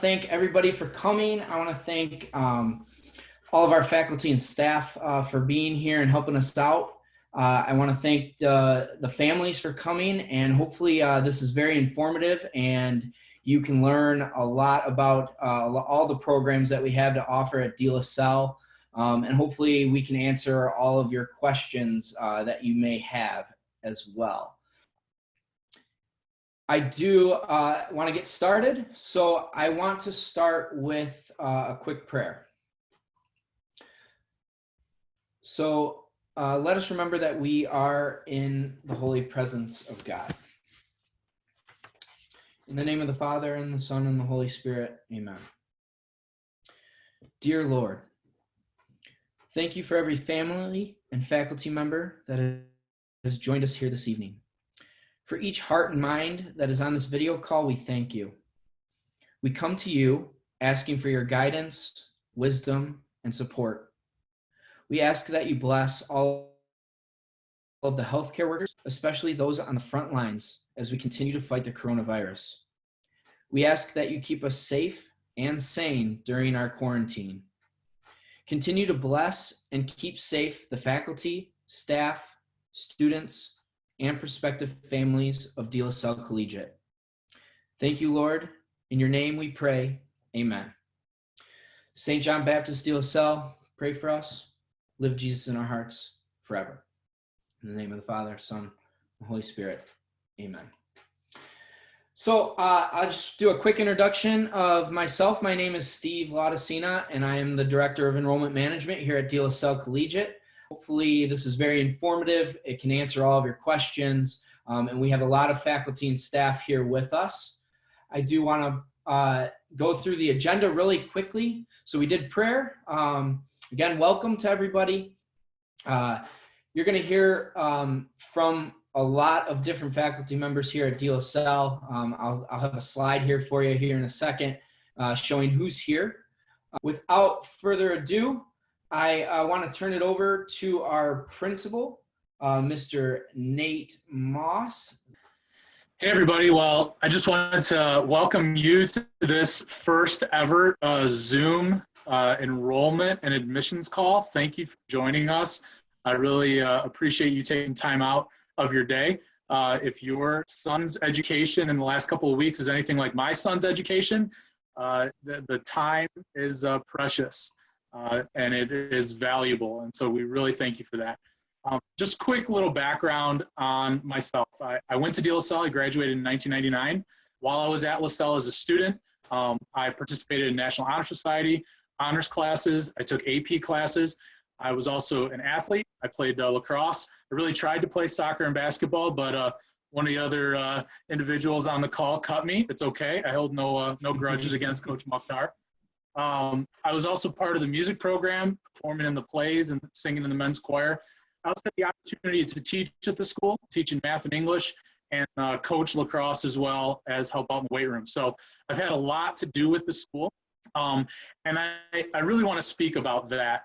thank everybody for coming. I want to thank all of our faculty and staff for being here and helping us out. I want to thank the families for coming, and hopefully this is very informative and you can learn a lot about all the programs that we have to offer at DLS. And hopefully we can answer all of your questions that you may have as well. I do want to get started, so I want to start with a quick prayer. So let us remember that we are in the holy presence of God. In the name of the Father, and the Son, and the Holy Spirit, amen. Dear Lord, thank you for every family and faculty member that has joined us here this evening. For each heart and mind that is on this video call, we thank you. We come to you asking for your guidance, wisdom, and support. We ask that you bless all of the healthcare workers, especially those on the front lines, as we continue to fight the coronavirus. We ask that you keep us safe and sane during our quarantine. Continue to bless and keep safe the faculty, staff, students, and prospective families of Salle Collegiate. Thank you, Lord. In your name we pray. Amen. St. John Baptist DLS, pray for us. Live Jesus in our hearts forever. In the name of the Father, Son, and Holy Spirit. Amen. So I'll just do a quick introduction of myself. My name is Steve Laudicina, and I am the Director of Enrollment Management here at Salle Collegiate. Hopefully this is very informative. It can answer all of your questions, and we have a lot of faculty and staff here with us. I do want to go through the agenda really quickly. So we did prayer. Again, welcome to everybody. You're going to hear from a lot of different faculty members here at DLS. I'll have a slide here for you here in a second showing who's here. Without further ado, I want to turn it over to our principal, Mr. Nate Moss. Hey everybody, well, I just wanted to welcome you to this first ever Zoom enrollment and admissions call. Thank you for joining us. I really appreciate you taking time out of your day. If your son's education in the last couple of weeks is anything like my son's education, the time is precious. And it is valuable, and so we really thank you for that. Just quick little background on myself. I went to DLS. I graduated in 1999. While I was at LaSalle as a student, I participated in National Honor Society honors classes. I took AP classes. I was also an athlete. I played lacrosse. I really tried to play soccer and basketball, but one of the other individuals on the call cut me. It's okay. I hold no grudges against Coach Mukhtar. I was also part of the music program, performing in the plays and singing in the men's choir. I also had the opportunity to teach at the school, teaching math and English, and coach lacrosse as well as help out in the weight room. So I've had a lot to do with the school. And I really want to speak about that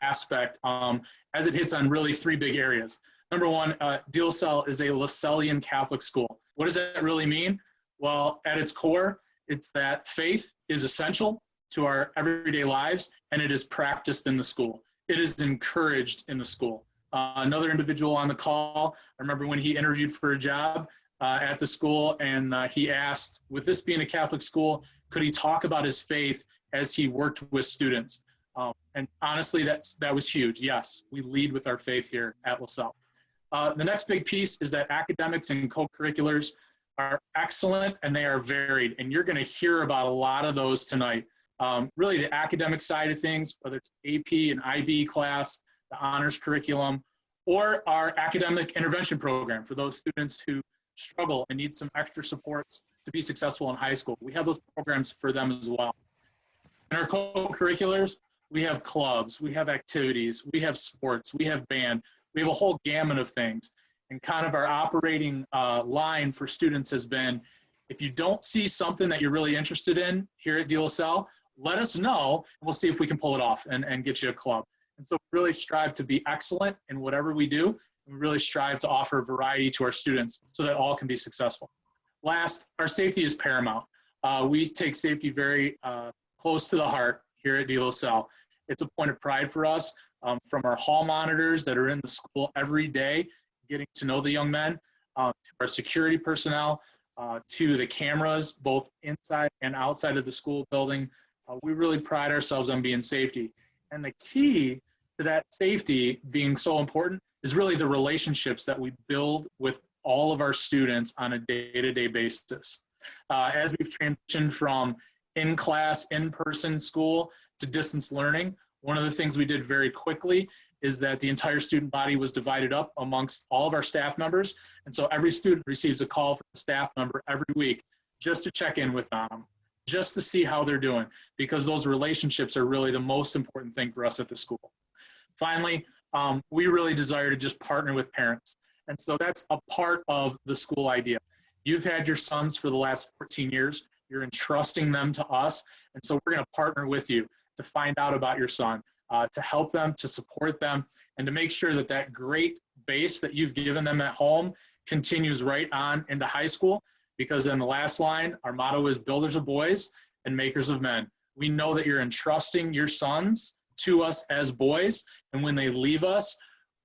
aspect as it hits on really three big areas. Number one, DLS is a Lasallian Catholic school. What does that really mean? Well, at its core, it's that faith is essential to our everyday lives, and it is practiced in the school. It is encouraged in the school. Another individual on the call, I remember when he interviewed for a job at the school, and he asked, with this being a Catholic school, could he talk about his faith as he worked with students? And honestly, that was huge. Yes, we lead with our faith here at LaSalle. The next big piece is that academics and co-curriculars are excellent, and they are varied, and you're going to hear about a lot of those tonight. Really the academic side of things, whether it's AP and IB class, the honors curriculum, or our academic intervention program for those students who struggle and need some extra supports to be successful in high school. We have those programs for them as well. In our co-curriculars, we have clubs, we have activities, we have sports, we have band, we have a whole gamut of things. And kind of our operating line for students has been, if you don't see something that you're really interested in here at DLS, let us know, and we'll see if we can pull it off and get you a club. And so we really strive to be excellent in whatever we do. And we really strive to offer variety to our students so that all can be successful. Last, our safety is paramount. we take safety very close to the heart here at DLSL. It's a point of pride for us, from our hall monitors that are in the school every day, getting to know the young men, to our security personnel, to the cameras, both inside and outside of the school building. We really pride ourselves on being safety. And the key to that safety being so important is really the relationships that we build with all of our students on a day-to-day basis. As we've transitioned from in-class, in-person school to distance learning, one of the things we did very quickly is that the entire student body was divided up amongst all of our staff members. And so every student receives a call from a staff member every week just to check in with them, just to see how they're doing, because those relationships are really the most important thing for us at the school. Finally, we really desire to just partner with parents. And so that's a part of the school idea. You've had your sons for the last 14 years. You're entrusting them to us. And so we're going to partner with you to find out about your son, to help them, to support them, and to make sure that that great base that you've given them at home continues right on into high school. Because in the last line, our motto is builders of boys and makers of men. We know that you're entrusting your sons to us as boys, and when they leave us,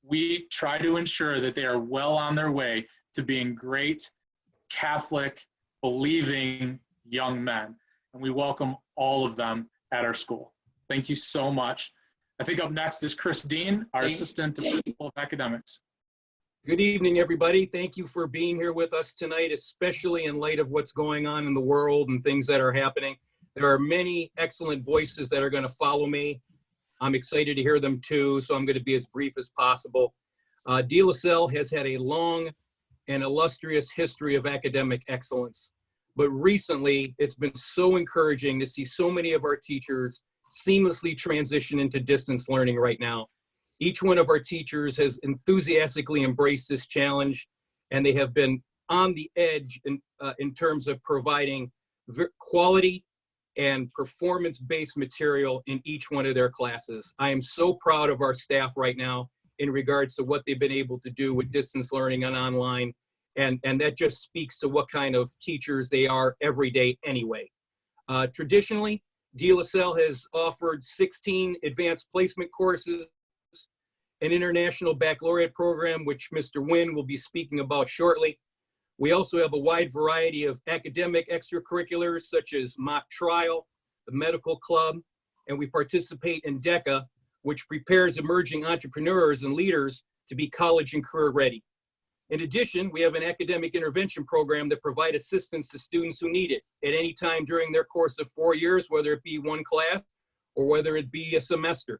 we try to ensure that they are well on their way to being great, Catholic, believing young men. And we welcome all of them at our school. Thank you so much. I think up next is Chris Dean, our Assistant Principal of Academics. Good evening, everybody. Thank you for being here with us tonight, especially in light of what's going on in the world and things that are happening. There are many excellent voices that are going to follow me. I'm excited to hear them too, so I'm going to be as brief as possible. DLSL has had a long and illustrious history of academic excellence, but recently it's been so encouraging to see so many of our teachers seamlessly transition into distance learning right now. Each one of our teachers has enthusiastically embraced this challenge, and they have been on the edge in terms of providing quality and performance-based material in each one of their classes. I am so proud of our staff right now in regards to what they've been able to do with distance learning and online, and that just speaks to what kind of teachers they are every day anyway. Traditionally, DLSL has offered 16 advanced placement courses, an international baccalaureate program, which Mr. Wynn will be speaking about shortly. We also have a wide variety of academic extracurriculars, such as mock trial, the medical club, and we participate in DECA, which prepares emerging entrepreneurs and leaders to be college and career ready. In addition, we have an academic intervention program that provides assistance to students who need it at any time during their course of 4 years, whether it be one class or whether it be a semester.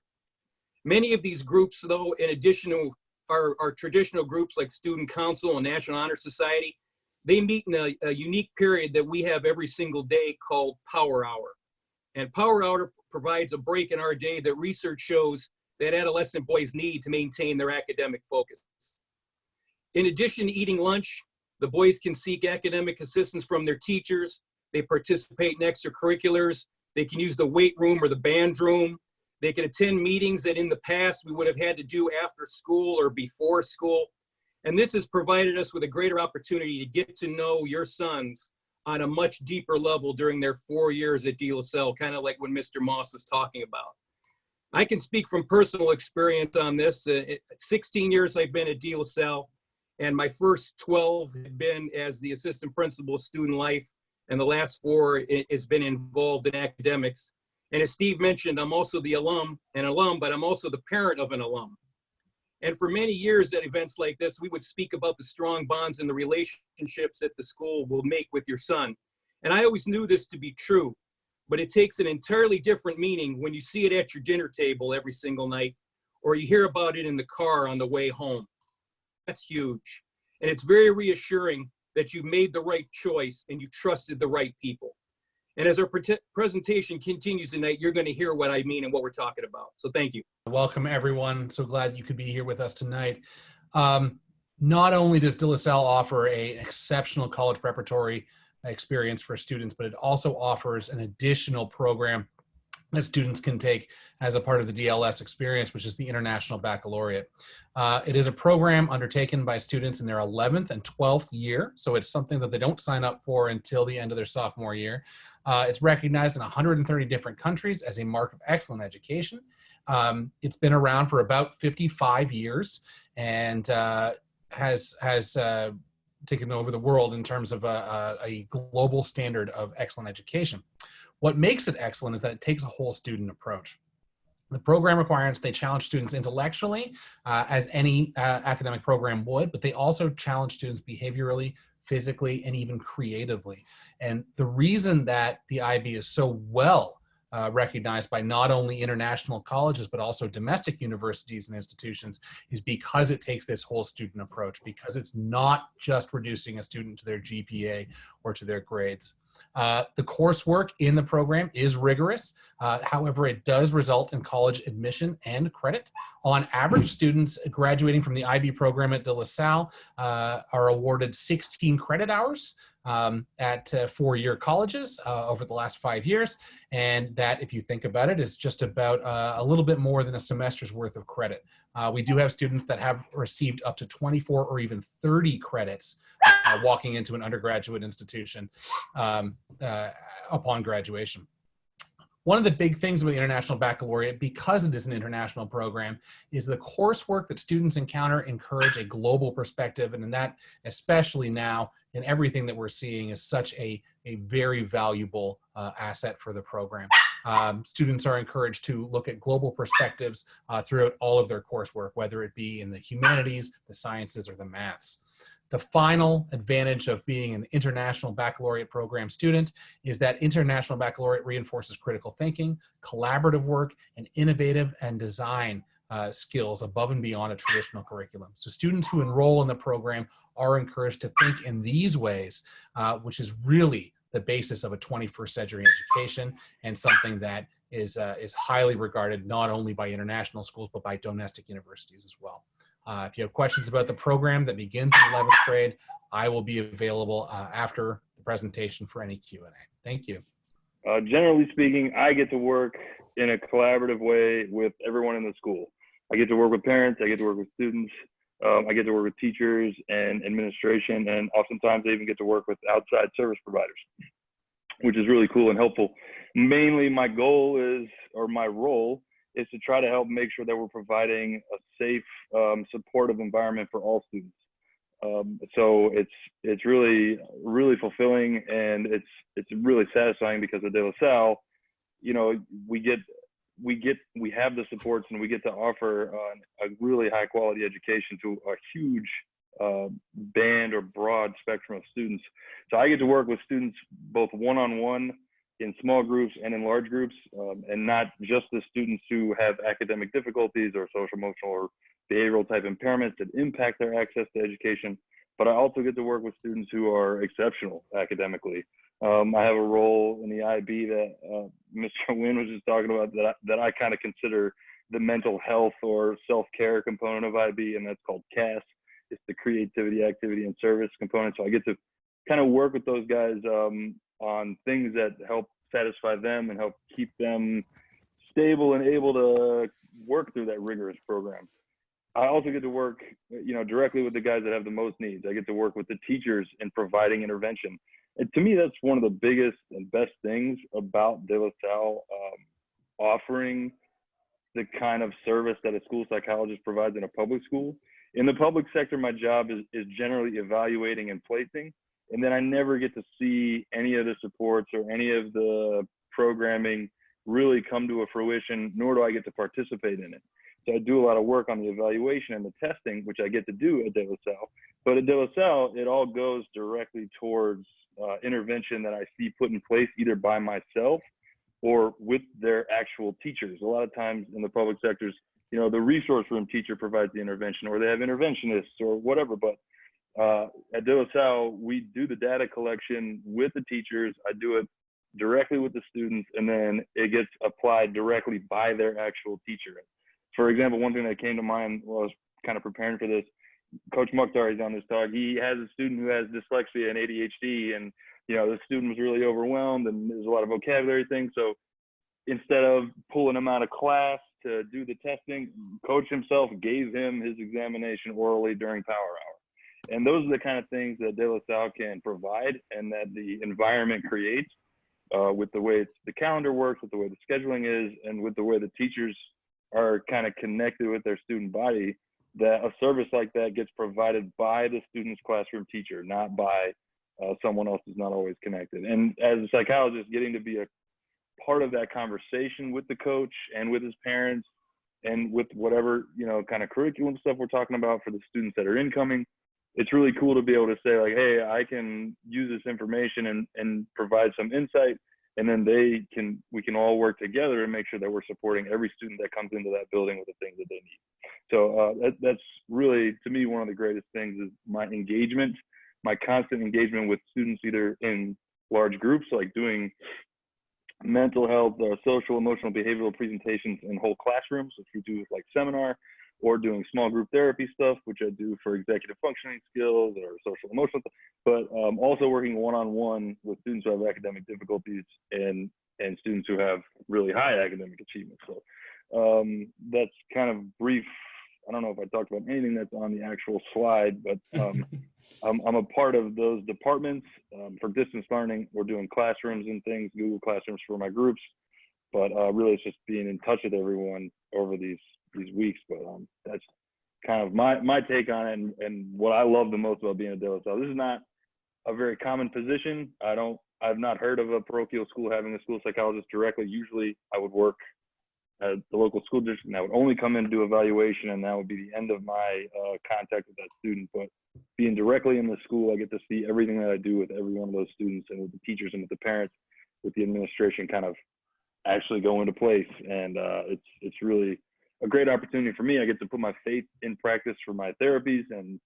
Many of these groups, though, in addition to our traditional groups like Student Council and National Honor Society, they meet in a unique period that we have every single day called Power Hour. And Power Hour provides a break in our day that research shows that adolescent boys need to maintain their academic focus. In addition to eating lunch, the boys can seek academic assistance from their teachers. They participate in extracurriculars. They can use the weight room or the band room. They can attend meetings that in the past we would have had to do after school or before school. And this has provided us with a greater opportunity to get to know your sons on a much deeper level during their 4 years at DLSL, kind of like when Mr. Moss was talking about. I can speak from personal experience on this. 16 years I've been at DLSL, and my first 12 have been as the assistant principal of student life, and the last 4 has been involved in academics. And as Steve mentioned, I'm also the alum, but I'm also the parent of an alum. And for many years at events like this, we would speak about the strong bonds and the relationships that the school will make with your son. And I always knew this to be true, but it takes an entirely different meaning when you see it at your dinner table every single night, or you hear about it in the car on the way home. That's huge. And it's very reassuring that you made the right choice and you trusted the right people. And as our presentation continues tonight, you're going to hear what I mean and what we're talking about. So thank you. Welcome, everyone. So glad you could be here with us tonight. Not only does DLSL offer an exceptional college preparatory experience for students, but it also offers an additional program that students can take as a part of the DLS experience, which is the International Baccalaureate. It is a program undertaken by students in their 11th and 12th year, so it's something that they don't sign up for until the end of their sophomore year. It's recognized in 130 different countries as a mark of excellent education. It's been around for about 55 years and has taken over the world in terms of a global standard of excellent education. What makes it excellent is that it takes a whole student approach. The program requirements, they challenge students intellectually, as any academic program would, but they also challenge students behaviorally, physically, and even creatively. And the reason that the IB is so well recognized by not only international colleges, but also domestic universities and institutions is because it takes this whole student approach, because it's not just reducing a student to their GPA or to their grades. The coursework in the program is rigorous. However, it does result in college admission and credit. On average, students graduating from the IB program at De La Salle are awarded 16 credit hours at four-year colleges over the last 5 years. And that, if you think about it, is just about a little bit more than a semester's worth of credit. We do have students that have received up to 24 or even 30 credits walking into an undergraduate institution upon graduation. One of the big things about the International Baccalaureate, because it is an international program, is the coursework that students encourage a global perspective, and in that, especially now, in everything that we're seeing, is such a very valuable asset for the program. Students are encouraged to look at global perspectives throughout all of their coursework, whether it be in the humanities, the sciences, or the maths. The final advantage of being an international baccalaureate program student is that international baccalaureate reinforces critical thinking, collaborative work, and innovative and design skills above and beyond a traditional curriculum. So students who enroll in the program are encouraged to think in these ways, which is really the basis of a 21st century education, and something that is highly regarded not only by international schools, but by domestic universities as well. If you have questions about the program that begins in 11th grade, I will be available after the presentation for any Q&A. Thank you. Generally speaking, I get to work in a collaborative way with everyone in the school. I get to work with parents, I get to work with students, I get to work with teachers and administration, and oftentimes I even get to work with outside service providers, which is really cool and helpful. Mainly my goal is, or my role, is to try to help make sure that we're providing a safe, supportive environment for all students. So it's really, really fulfilling, and it's really satisfying because at De La Salle, you know, we have the supports, and we get to offer a really high quality education to a huge band or broad spectrum of students. So I get to work with students both one-on-one, in small groups and in large groups, and not just the students who have academic difficulties or social, emotional, or behavioral type impairments that impact their access to education, but I also get to work with students who are exceptional academically. I have a role in the IB that Mr. Wynn was just talking about, that I kind of consider the mental health or self-care component of IB, and that's called CAS. It's the creativity, activity, and service component. So I get to kind of work with those guys on things that help satisfy them and help keep them stable and able to work through that rigorous program. I also get to work, you know, directly with the guys that have the most needs. I get to work with the teachers in providing intervention. And to me, that's one of the biggest and best things about De La Salle offering the kind of service that a school psychologist provides in a public school. In the public sector, my job is generally evaluating and placing. And then I never get to see any of the supports or any of the programming really come to a fruition, nor do I get to participate in it. So I do a lot of work on the evaluation and the testing, which I get to do at De La Salle. But at De La Salle, it all goes directly towards intervention that I see put in place either by myself or with their actual teachers. A lot of times in the public sectors, you know, the resource room teacher provides the intervention, or they have interventionists or whatever. But at De La Salle, we do the data collection with the teachers. I do it directly with the students, and then it gets applied directly by their actual teacher. For example, one thing that came to mind while I was kind of preparing for this, Coach Mukhtar, he's on this talk. He has a student who has dyslexia and ADHD, and you know, the student was really overwhelmed, and there's a lot of vocabulary things. So instead of pulling him out of class to do the testing, Coach himself gave him his examination orally during power hour. And those are the kind of things that De La Salle can provide and that the environment creates with the way the calendar works, with the way the scheduling is, and with the way the teachers are kind of connected with their student body, that a service like that gets provided by the student's classroom teacher, not by someone else who's not always connected. And as a psychologist, getting to be a part of that conversation with the coach and with his parents and with whatever, you know, kind of curriculum stuff we're talking about for the students that are incoming, it's really cool to be able to say like, hey, I can use this information and provide some insight, and then we can all work together and make sure that we're supporting every student that comes into that building with the things that they need. So that's really, to me, one of the greatest things is my engagement, my constant engagement with students, either in large groups, like doing mental health, social, emotional, behavioral presentations in whole classrooms, which we do with like seminar, or doing small group therapy stuff, which I do for executive functioning skills or social emotional, but also working one-on-one with students who have academic difficulties and students who have really high academic achievement. So that's kind of brief. I don't know if I talked about anything that's on the actual slide, but I'm a part of those departments. For distance learning, we're doing classrooms and things, Google Classrooms for my groups, but really it's just being in touch with everyone over these weeks. But that's kind of my take on it, and what I love the most about being a DLS. This is not a very common position. I've not heard of a parochial school having a school psychologist directly. Usually I would work at the local school district, and I would only come in and do evaluation, and that would be the end of my contact with that student. But being directly in the school, I get to see everything that I do with every one of those students, and with the teachers and with the parents, with the administration, kind of actually go into place. And it's really a great opportunity for me. I get to put my faith in practice for my therapies, and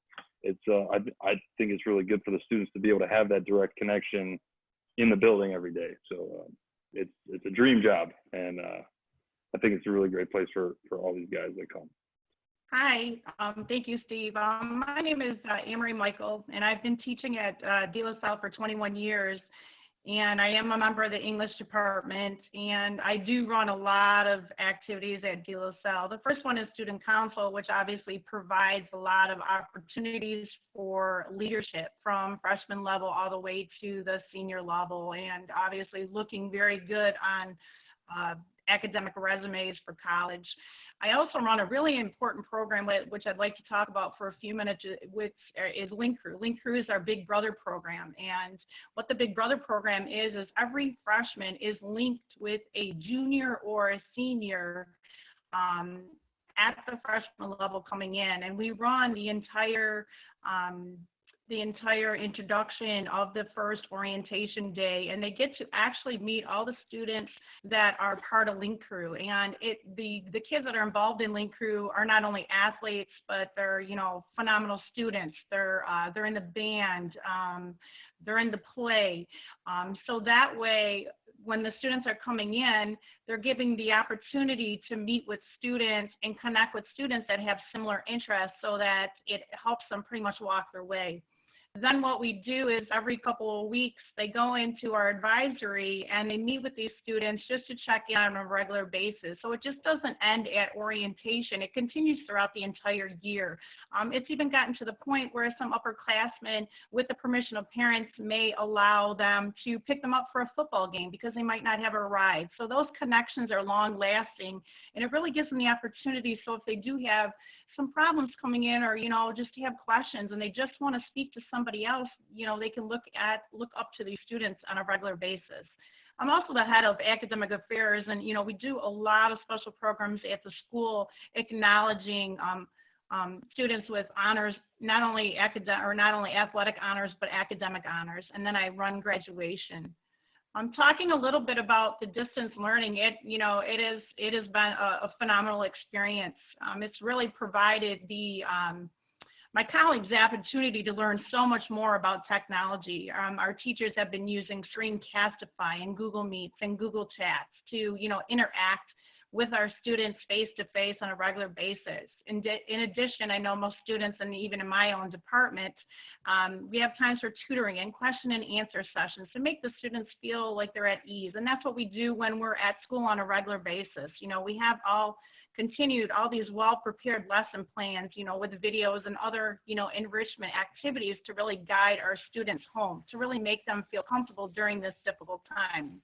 it's I think it's really good for the students to be able to have that direct connection in the building every day. So it's a dream job, and I think it's a really great place for all these guys that come. Hi, thank you, Steve. My name is Michol, and I've been teaching at DLS for 21 years. And I am a member of the English department, and I do run a lot of activities at DLS. The first one is Student Council, which obviously provides a lot of opportunities for leadership from freshman level all the way to the senior level, and obviously looking very good on academic resumes for college. I also run a really important program, which I'd like to talk about for a few minutes, which is Link Crew. Link Crew is our Big Brother program. And what the Big Brother program is every freshman is linked with a junior or a senior at the freshman level coming in. And we run the entire introduction of the first orientation day, and they get to actually meet all the students that are part of Link Crew. And the kids that are involved in Link Crew are not only athletes, but they're, you know, phenomenal students. They're in the band, they're in the play. So that way, when the students are coming in, they're giving the opportunity to meet with students and connect with students that have similar interests, so that it helps them pretty much walk their way. Then what we do is every couple of weeks, they go into our advisory and they meet with these students just to check in on a regular basis. So it just doesn't end at orientation. It continues throughout the entire year. It's even gotten to the point where some upperclassmen, with the permission of parents, may allow them to pick them up for a football game because they might not have a ride. So those connections are long lasting, and it really gives them the opportunity. So if they do have some problems coming in, or, you know, just have questions and they just want to speak to somebody else, you know, they can look up to these students on a regular basis. I'm also the head of academic affairs, and, you know, we do a lot of special programs at the school acknowledging students with honors, not only athletic honors, but academic honors. And then I run graduation. I'm talking a little bit about the distance learning. It has been a phenomenal experience. It's really provided my colleagues the opportunity to learn so much more about technology. Our teachers have been using Screencastify and Google Meets and Google Chats to, you know, interact with our students face-to-face on a regular basis. In addition, I know most students, and even in my own department, we have times for tutoring and question and answer sessions to make the students feel like they're at ease. And that's what we do when we're at school on a regular basis. You know, we have continued all these well-prepared lesson plans, you know, with videos and other, you know, enrichment activities to really guide our students home, to really make them feel comfortable during this difficult time.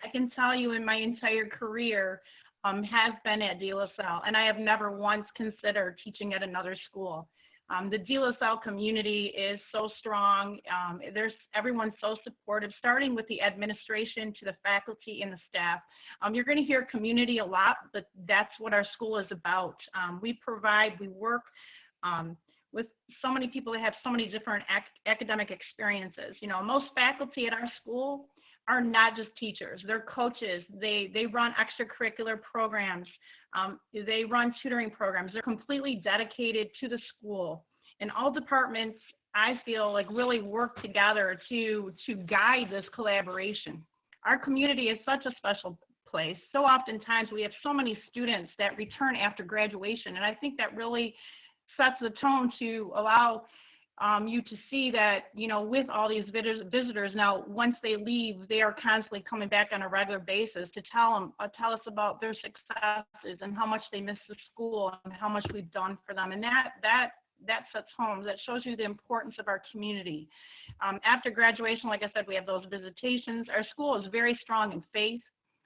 I can tell you in my entire career, have been at DLSL, and I have never once considered teaching at another school. The DLSL community is so strong. Everyone's so supportive, starting with the administration to the faculty and the staff. You're going to hear community a lot, but that's what our school is about. We work with so many people that have so many different academic experiences. You know, most faculty at our school are not just teachers, they're coaches. They run extracurricular programs. They run tutoring programs. They're completely dedicated to the school. And all departments, I feel like, really work together to guide this collaboration. Our community is such a special place. So oftentimes we have so many students that return after graduation. And I think that really sets the tone to allow you to see that, you know, with all these visitors now, once they leave, they are constantly coming back on a regular basis to tell us about their successes and how much they miss the school and how much we've done for them. And that sets home. That shows you the importance of our community. After graduation, like I said, we have those visitations. Our school is very strong in faith.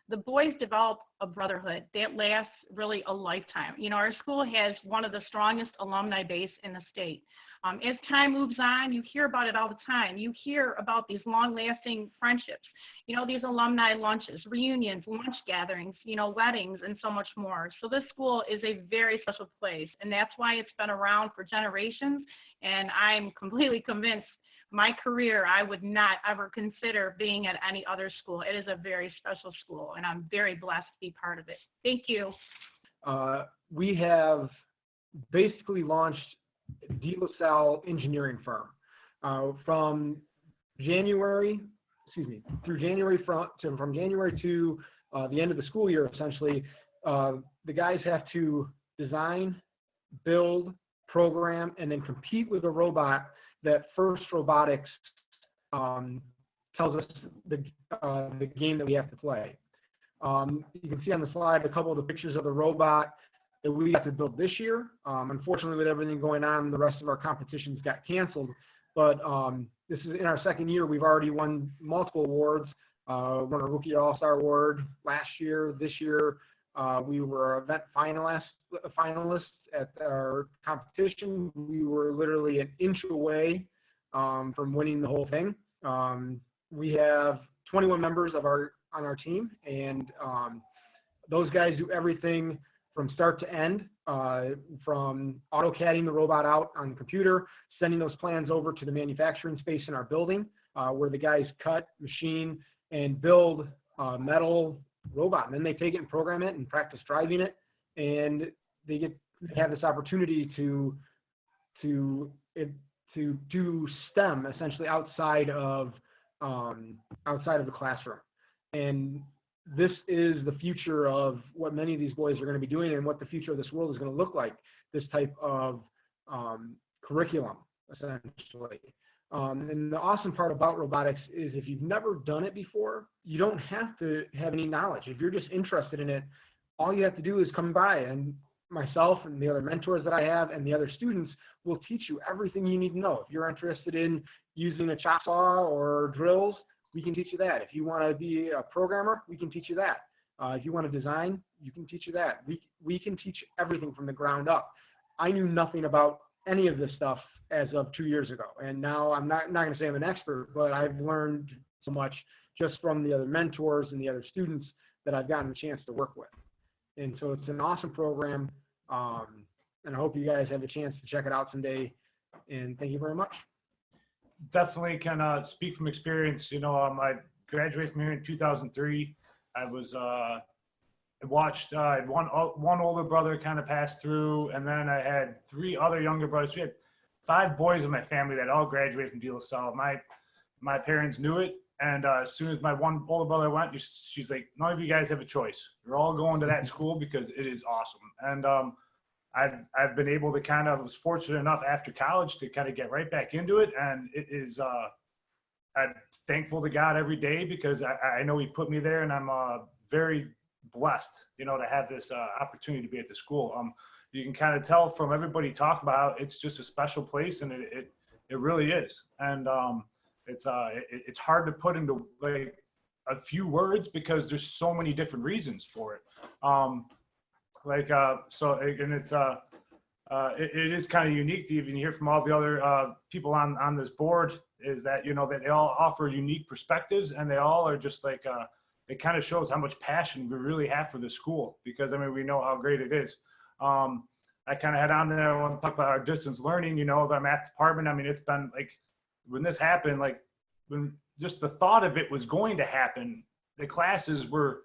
The boys develop a brotherhood that lasts really a lifetime. You know, our school has one of the strongest alumni base in the state. As time moves on, you hear about it all the time. You hear about these long-lasting friendships, you know, these alumni lunches, reunions, lunch gatherings, you know, weddings, and so much more. So this school is a very special place, and that's why it's been around for generations. And I'm completely convinced my career, I would not ever consider being at any other school. It is a very special school, and I'm very blessed to be part of it. Thank you. We have basically launched DLSL engineering firm from January to the end of the school year. Essentially, the guys have to design, build, program, and then compete with a robot that First Robotics tells us the game that we have to play. You can see on the slide a couple of the pictures of the robot that we have to build this year. Unfortunately, with everything going on, the rest of our competitions got canceled. But this is in our second year. We've already won multiple awards. Won a Rookie All-Star Award last year. This year, we were event finalists at our competition. We were literally an inch away from winning the whole thing. We have 21 members on our team, and those guys do everything from start to end, from AutoCADing the robot out on the computer, sending those plans over to the manufacturing space in our building, where the guys cut, machine, and build metal robot. And then they take it and program it and practice driving it, and they have this opportunity to do STEM essentially outside of the classroom. And this is the future of what many of these boys are going to be doing, and what the future of this world is going to look like, this type of curriculum, essentially. And the awesome part about robotics is if you've never done it before, you don't have to have any knowledge. If you're just interested in it, all you have to do is come by, and myself and the other mentors that I have and the other students will teach you everything you need to know. If you're interested in using a chop saw or drills, we can teach you that. If you want to be a programmer, we can teach you that. If you want to design, you can teach you that. We can teach everything from the ground up. I knew nothing about any of this stuff as of 2 years ago. And now I'm not going to say I'm an expert, but I've learned so much just from the other mentors and the other students that I've gotten a chance to work with. And so it's an awesome program. And I hope you guys have a chance to check it out someday. And thank you very much. Definitely can speak from experience. You know, I graduated from here in 2003. I had one older brother kind of pass through, and then I had 3 other younger brothers. We had 5 boys in my family that all graduated from DLSL. My parents knew it, and as soon as my one older brother went, she's like, none of you guys have a choice. You're all going to that school because it is awesome. And I've been able to was fortunate enough after college to kind of get right back into it. And it is, I'm thankful to God every day because I know he put me there, and I'm very blessed, you know, to have this opportunity to be at the school. You can kind of tell from everybody talking about how it's just a special place, and it really is. And it's hard to put into, like, a few words because there's so many different reasons for it. And it's it is kind of unique to even hear from all the other people on this board, is that, you know, that they all offer unique perspectives, and they all are just like, it kind of shows how much passion we really have for the school, because I mean, we know how great it is. I kind of had on there, I want to talk about our distance learning, you know, the math department. I mean, it's been like, when this happened, like when just the thought of it was going to happen, the classes were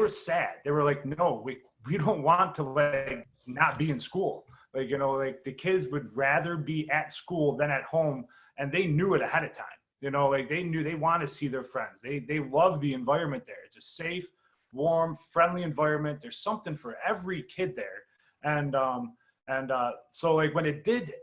sad. They were like, no, we don't want to like not be in school. Like, you know, like the kids would rather be at school than at home, and they knew it ahead of time. You know, like they knew they want to see their friends. They love the environment there. It's a safe, warm, friendly environment. There's something for every kid there. And so like when it did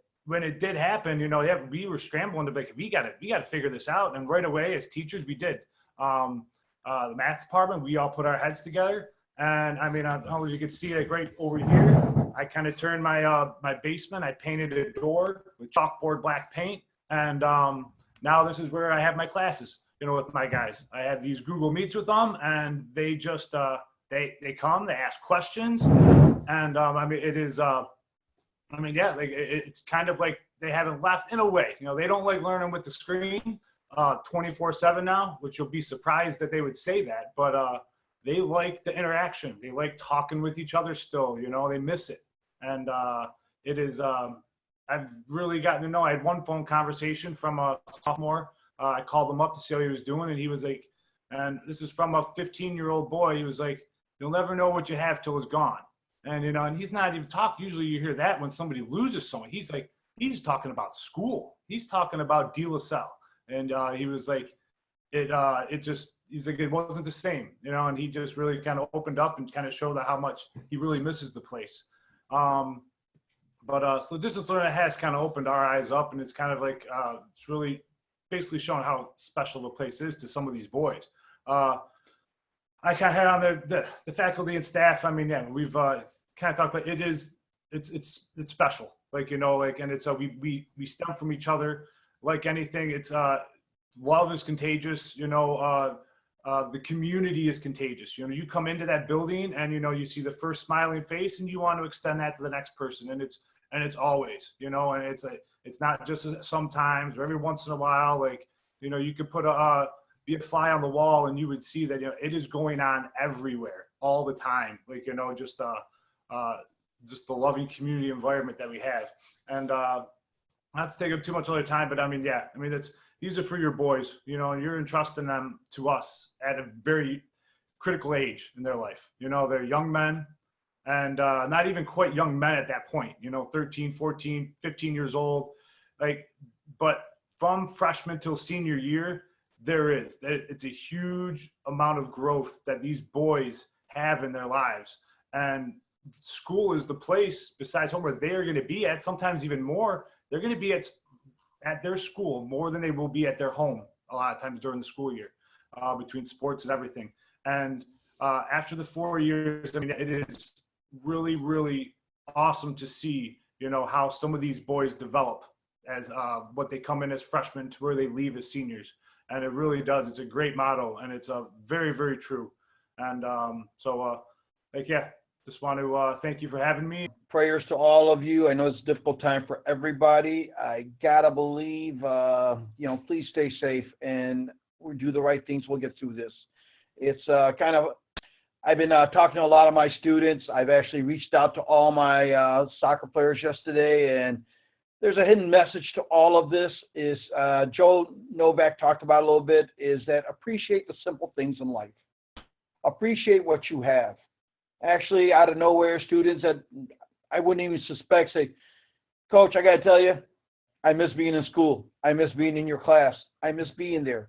happen, you know, yeah, we were scrambling to be like, we got to figure this out. And right away as teachers, we did. The math department, we all put our heads together. And I mean, I don't know if you can see like right over here, I kind of turned my basement. I painted a door with chalkboard black paint. And now this is where I have my classes, you know, with my guys. I have these Google Meets with them, and they just, they come, they ask questions. And I mean, it is, I mean, yeah, like it's kind of like they haven't left in a way. You know, they don't like learning with the screen 24/7 now, which you'll be surprised that they would say that. But they like the interaction. They like talking with each other still, you know, they miss it. And it is, I've really gotten to know, I had one phone conversation from a sophomore. I called him up to see how he was doing, and he was like, and this is from a 15-year-old boy. He was like, you'll never know what you have till it's gone. And, you know, and he's not even talking. Usually you hear that when somebody loses someone. He's like, he's talking about school. He's talking about DLS. And he was like, it just, he's like, it wasn't the same, you know, and he just really kind of opened up and kind of showed how much he really misses the place. So distance learning has kind of opened our eyes up, and it's kind of like, it's really basically showing how special the place is to some of these boys. I kind of had on the faculty and staff. I mean, yeah, we've kind of talked about it's special, like, you know, like, and it's we stem from each other like anything. It's love is contagious, you know. The community is contagious. You know, you come into that building and, you know, you see the first smiling face and you want to extend that to the next person. And it's always, you know, and it's not just sometimes or every once in a while, like, you know, you could put be a fly on the wall and you would see that, you know, it is going on everywhere all the time. Like, you know, just the loving community environment that we have. And not to take up too much other time, but I mean, yeah, I mean, these are for your boys, you know, and you're entrusting them to us at a very critical age in their life. You know, they're young men, and not even quite young men at that point, you know, 13, 14, 15 years old. Like, but from freshman till senior year, it's a huge amount of growth that these boys have in their lives. And school is the place besides home where they're going to be at, sometimes even more. They're going to be at their school more than they will be at their home a lot of times during the school year, between sports and everything. And after the 4 years, I mean, it is really, really awesome to see, you know, how some of these boys develop as what they come in as freshmen to where they leave as seniors. And it really does. It's a great motto, and it's very, very true. And yeah, just want to thank you for having me. Prayers to all of you. I know it's a difficult time for everybody. I gotta believe, you know, please stay safe and we do the right things. We'll get through this. It's I've been talking to a lot of my students. I've actually reached out to all my soccer players yesterday, and there's a hidden message to all of this is Joe Novak talked about a little bit, is that appreciate the simple things in life. Appreciate what you have. Actually, out of nowhere, students that I wouldn't even suspect say, Coach, I got to tell you, I miss being in school. I miss being in your class. I miss being there.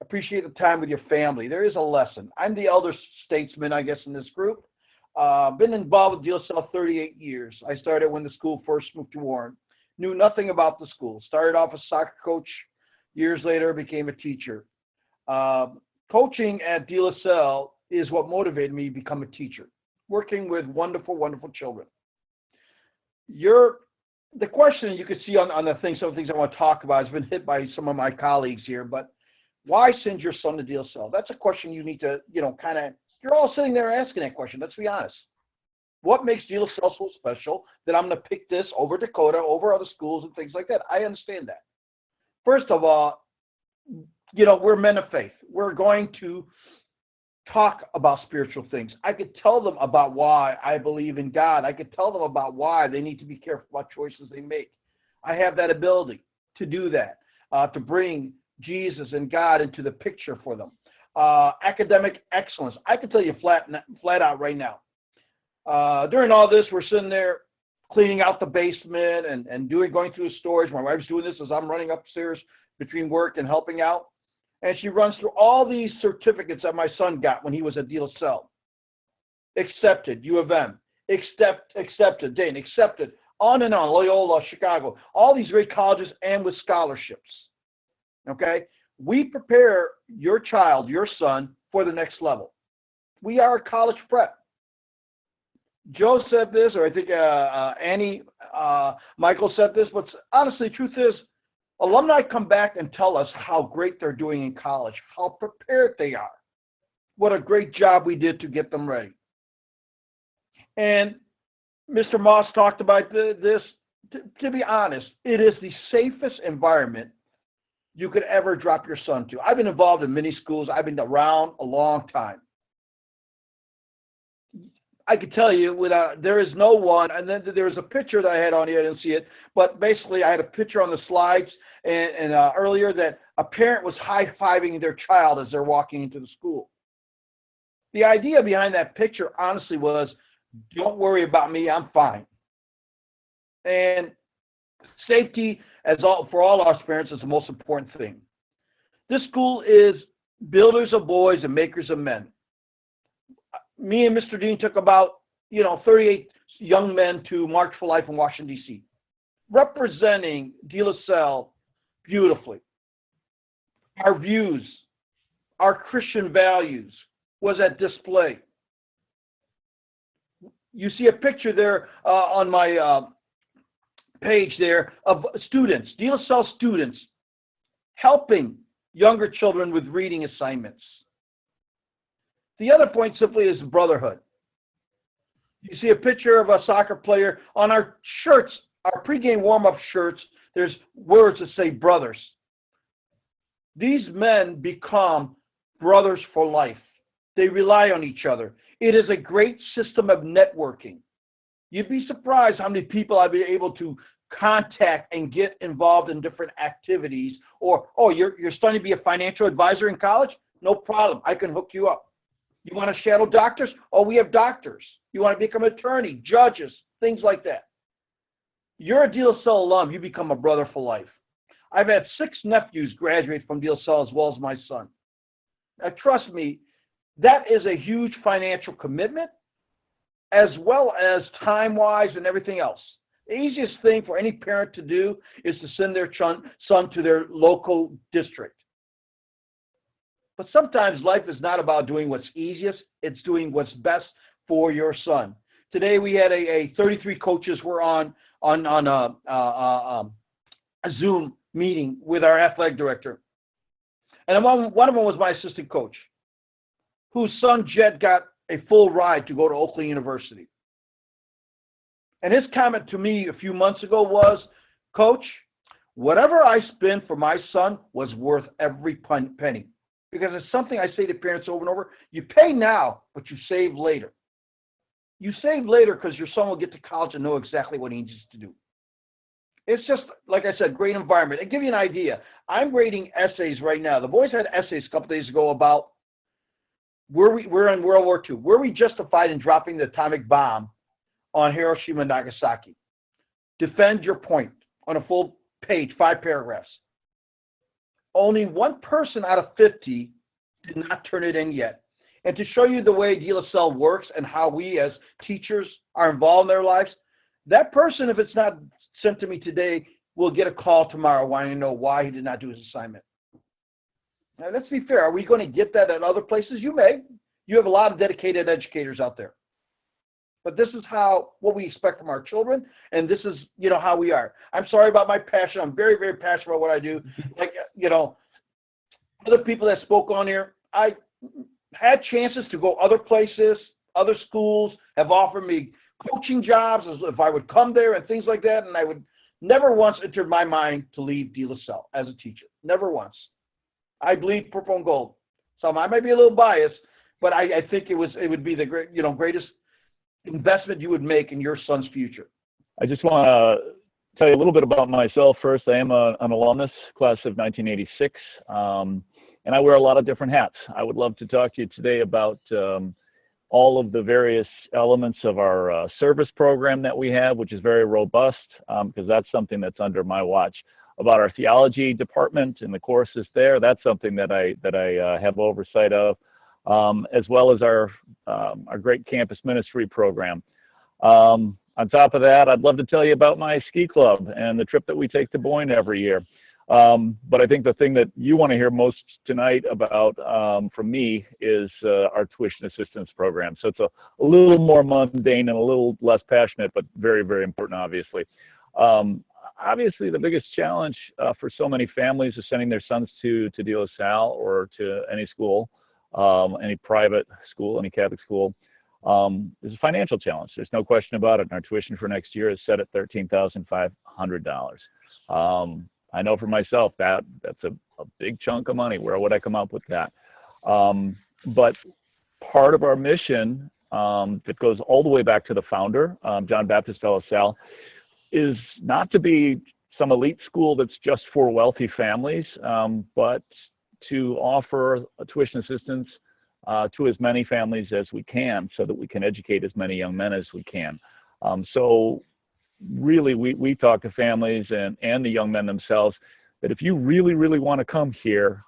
Appreciate the time with your family. There is a lesson. I'm the elder statesman, I guess, in this group. Been involved with DLS 38 years. I started when the school first moved to Warren. Knew nothing about the school. Started off as a soccer coach. Years later, became a teacher. Coaching at DLS is what motivated me to become a teacher, working with wonderful, wonderful children. The question you can see on the thing, some of the things I want to talk about has been hit by some of my colleagues here, but Why send your son to DLSL? That's a question you need to, you're all sitting there asking that question. Let's be honest. What makes DLSL so special that I'm going to pick this over Dakota, over other schools and things like that? I understand that. First of all, we're men of faith. We're going to talk about spiritual things. I could tell them about why I believe in God. I could tell them about why they need to be careful about choices they make. I have that ability to do that, to bring Jesus and God into the picture for them. Academic excellence. I can tell you flat out right now. During all this, we're sitting there cleaning out the basement and going through the storage. My wife's doing this as I'm running upstairs between work and helping out. And she runs through all these certificates that my son got when he was at DLSL. Accepted, U of M. Accepted, Dane. Accepted, on and on, Loyola, Chicago. All these great colleges and with scholarships. Okay? We prepare your child, your son, for the next level. We are a college prep. Joe said this, or I think Michael said this, but honestly, the truth is, alumni come back and tell us how great they're doing in college, how prepared they are, what a great job we did to get them ready. And Mr. Moss talked about this. To be honest, it is the safest environment you could ever drop your son to. I've been involved in many schools. I've been around a long time. I could tell you there is no one, and then there was a picture that I had on here, I didn't see it, but basically I had a picture on the slides and earlier that a parent was high-fiving their child as they're walking into the school. The idea behind that picture, honestly, was, don't worry about me, I'm fine. And safety, for all our parents, is the most important thing. This school is builders of boys and makers of men. Me and Mr. Dean took about, 38 young men to March for Life in Washington, D.C., representing DLSL beautifully. Our views, our Christian values was at display. You see a picture there on my page there of students, DLSL students, helping younger children with reading assignments. The other point simply is brotherhood. You see a picture of a soccer player on our shirts, our pregame warm-up shirts, there's words that say brothers. These men become brothers for life. They rely on each other. It is a great system of networking. You'd be surprised how many people I've been able to contact and get involved in different activities. Or, you're studying to be a financial advisor in college? No problem. I can hook you up. You want to shadow doctors? We have doctors. You want to become an attorney, judges, things like that. You're a DLSL alum, you become a brother for life. I've had 6 nephews graduate from DLSL as well as my son. Now, trust me, that is a huge financial commitment as well as time-wise and everything else. The easiest thing for any parent to do is to send their son to their local district. But sometimes life is not about doing what's easiest, it's doing what's best for your son. Today we had 33 coaches were on a Zoom meeting with our athletic director. And one of them was my assistant coach, whose son Jed got a full ride to go to Oakland University. And his comment to me a few months ago was, Coach, whatever I spend for my son was worth every penny. Because it's something I say to parents over and over. You pay now, but you save later. You save later because your son will get to college and know exactly what he needs to do. It's just, like I said, great environment. And give you an idea, I'm grading essays right now. The boys had essays a couple days ago about we're in World War II. Were we justified in dropping the atomic bomb on Hiroshima and Nagasaki? Defend your point on a full page, 5 paragraphs. Only 1 person out of 50 did not turn it in yet. And to show you the way DLSL works and how we as teachers are involved in their lives, that person, if it's not sent to me today, will get a call tomorrow wanting to know why he did not do his assignment. Now, let's be fair. Are we going to get that at other places? You may. You have a lot of dedicated educators out there. But this is what we expect from our children, and this is, how we are. I'm sorry about my passion. I'm very, very passionate about what I do. other people that spoke on here, I had chances to go other places, other schools have offered me coaching jobs as if I would come there and things like that, and I would never once entered my mind to leave De La Salle as a teacher. Never once. I bleed purple and gold. So I might be a little biased, but I think it would be the greatest investment you would make in your son's future. I just want to tell you a little bit about myself first. I am an alumnus, class of 1986, and I wear a lot of different hats. I would love to talk to you today about all of the various elements of our service program that we have, which is very robust, because that's something that's under my watch. About our theology department and the courses there, that's something that I have oversight of, as well as our great campus ministry program. On top of that, I'd love to tell you about my ski club and the trip that we take to Boyne every year. But I think the thing that you want to hear most tonight about from me is our tuition assistance program. So it's a little more mundane and a little less passionate, but very, very important, obviously. Obviously, the biggest challenge for so many families is sending their sons to De La Salle or to any school, any private school, any Catholic school, is a financial challenge. There's no question about it. And our tuition for next year is set at $13,500. I know for myself that's a big chunk of money. Where would I come up with that? But part of our mission that goes all the way back to the founder, John Baptist de La Salle, is not to be some elite school that's just for wealthy families, but to offer tuition assistance to as many families as we can so that we can educate as many young men as we can. So really, we talk to families and the young men themselves that if you really, really want to come here,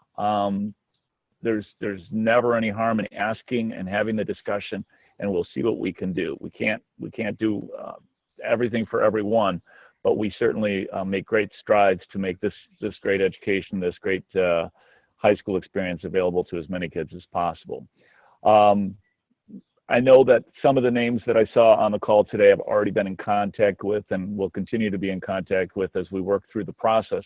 there's never any harm in asking and having the discussion, and we'll see what we can do. We can't do everything for everyone, but we certainly make great strides to make this great education, this great high school experience available to as many kids as possible. I know that some of the names that I saw on the call today I've already been in contact with and will continue to be in contact with as we work through the process.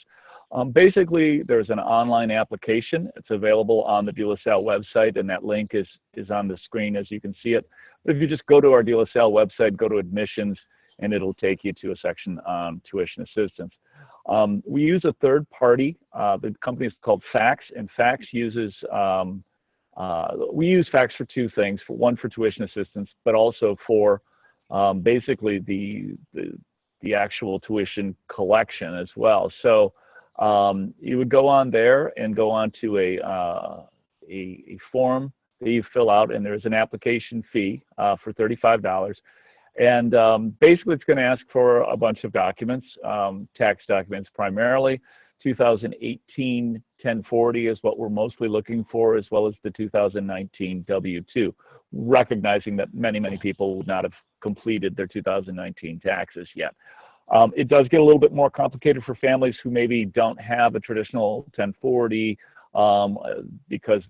Basically, there's an online application. It's available on the De La Salle website, and that link is on the screen as you can see it. But if you just go to our De La Salle website, go to admissions, and it'll take you to a section on tuition assistance. We use a third party. The company is called Fax, and Fax uses, we use Fax for two things. One for tuition assistance, but also for basically the actual tuition collection as well. So you would go on there and go on to a form that you fill out, and there's an application fee for $35. And basically, it's going to ask for a bunch of documents, tax documents primarily. 2018 1040 is what we're mostly looking for, as well as the 2019 W-2, recognizing that many, many people would not have completed their 2019 taxes yet. It does get a little bit more complicated for families who maybe don't have a traditional 1040 because,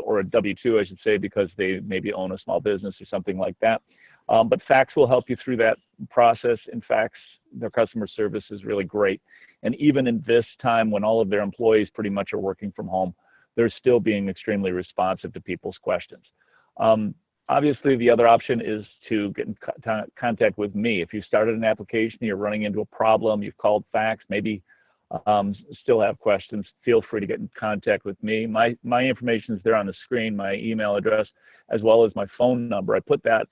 or a W-2, I should say, because they maybe own a small business or something like that. But Fax will help you through that process. In fact, their customer service is really great. And even in this time when all of their employees pretty much are working from home, they're still being extremely responsive to people's questions. Obviously, the other option is to get in contact with me. If you started an application, you're running into a problem, you've called Fax, maybe still have questions, feel free to get in contact with me. My information is there on the screen, my email address, as well as my phone number. I put that,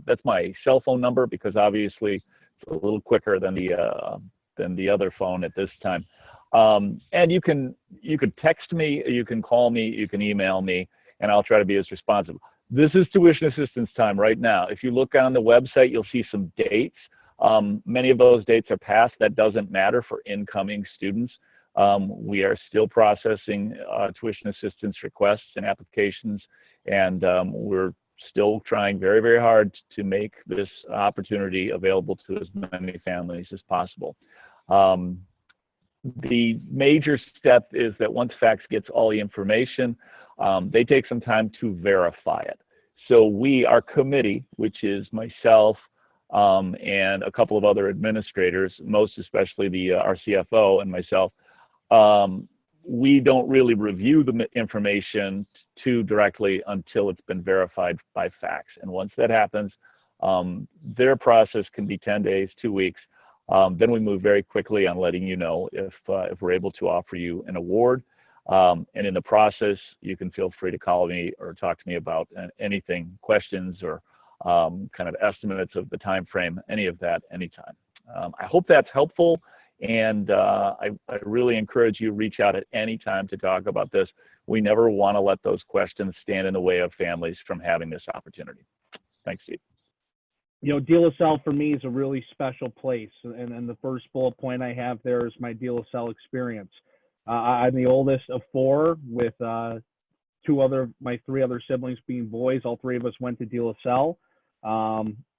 that's my cell phone number because obviously it's a little quicker than the other phone at this time. And you could text me, you can call me, you can email me, and I'll try to be as responsive. This is tuition assistance time right now. If you look on the website, you'll see some dates. Many of those dates are past. That doesn't matter for incoming students. We are still processing tuition assistance requests and applications, and we're still trying very, very hard to make this opportunity available to as many families as possible. The major step is that once Fax gets all the information, they take some time to verify it. So our committee, which is myself and a couple of other administrators, most especially our CFO and myself, we don't really review the information too directly until it's been verified by fax. And once that happens, their process can be 10 days, 2 weeks. Then we move very quickly on letting you know if we're able to offer you an award. And in the process, you can feel free to call me or talk to me about anything, questions or kind of estimates of the time frame, any of that, anytime. I hope that's helpful, and I really encourage you to reach out at any time to talk about this. We never want to let those questions stand in the way of families from having this opportunity. Thanks, Steve. You know, DLSL for me is a really special place, and the first bullet point I have there is my DLSL experience. I'm the oldest of four, with my three other siblings being boys. All three of us went to DLSL.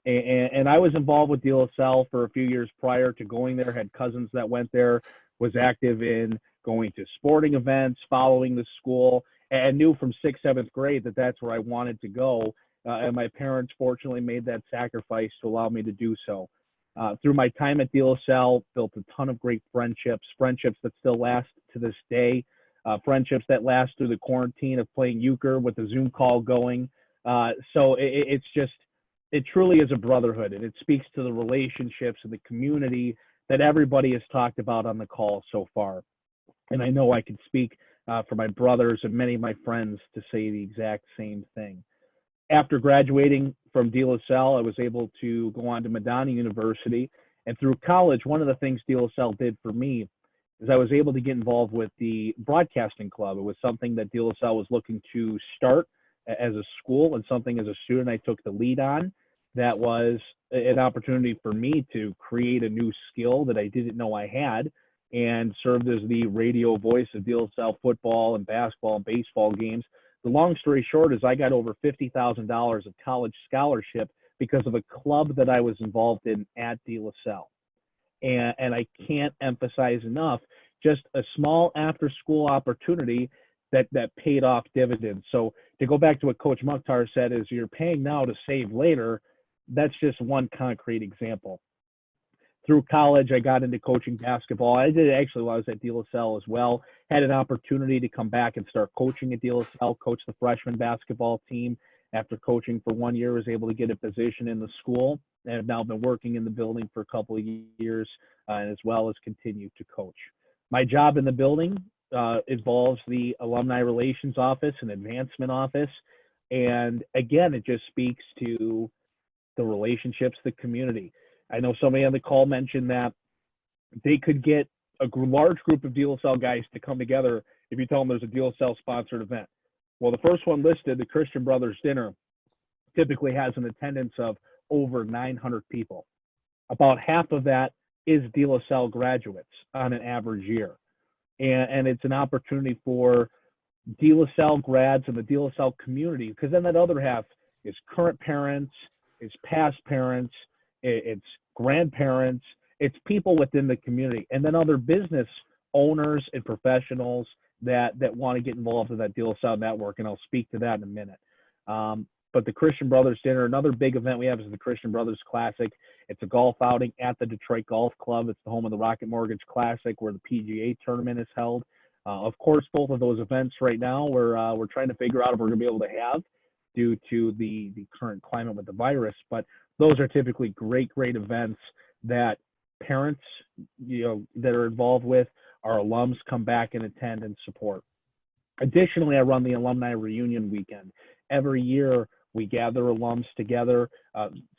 And I was involved with DLSL for a few years prior to going there, had cousins that went there, was active in going to sporting events, following the school, and knew from 6th, 7th grade that that's where I wanted to go. And my parents fortunately made that sacrifice to allow me to do so. Through my time at DLSL, built a ton of great friendships that still last to this day, friendships that last through the quarantine of playing euchre with the Zoom call going. So it truly is a brotherhood, and it speaks to the relationships and the community that everybody has talked about on the call so far. And I know I can speak for my brothers and many of my friends to say the exact same thing. After graduating from DLSL, I was able to go on to Madonna University. And through college, one of the things DLSL did for me is I was able to get involved with the broadcasting club. It was something that DLSL was looking to start as a school, and something as a student I took the lead on. That was an opportunity for me to create a new skill that I didn't know I had, and served as the radio voice of DLSL football and basketball and baseball games. The long story short is I got over $50,000 of college scholarship because of a club that I was involved in at DLSL. And I can't emphasize enough, just a small after-school opportunity that paid off dividends. So to go back to what Coach Mukhtar said, is you're paying now to save later. That's just one concrete example. Through college, I got into coaching basketball. I did it actually while I was at DLSL as well. Had an opportunity to come back and start coaching at DLSL, coach the freshman basketball team. After coaching for 1 year, was able to get a position in the school, and have now been working in the building for a couple of years, as well as continue to coach. My job in the building involves the Alumni Relations Office and Advancement Office. And again, it just speaks to the relationships, the community. I know somebody on the call mentioned that they could get a large group of DLSL guys to come together if you tell them there's a DLSL sponsored event. Well, the first one listed, the Christian Brothers Dinner, typically has an attendance of over 900 people. About half of that is DLSL graduates on an average year. And it's an opportunity for DLSL grads and the DLSL community, because then that other half is current parents, it's past parents, it's grandparents, it's people within the community, and then other business owners and professionals that want to get involved in that DLSL network, and I'll speak to that in a minute. But the Christian Brothers Dinner, another big event we have is the Christian Brothers Classic. It's a golf outing at the Detroit Golf Club. It's the home of the Rocket Mortgage Classic, where the PGA tournament is held. Of course, both of those events right now, we're trying to figure out if we're going to be able to have, due to the current climate with the virus. But those are typically great events that parents, that are involved with, our alums come back and attend and support. Additionally, I run the Alumni Reunion Weekend. Every year, we gather alums together,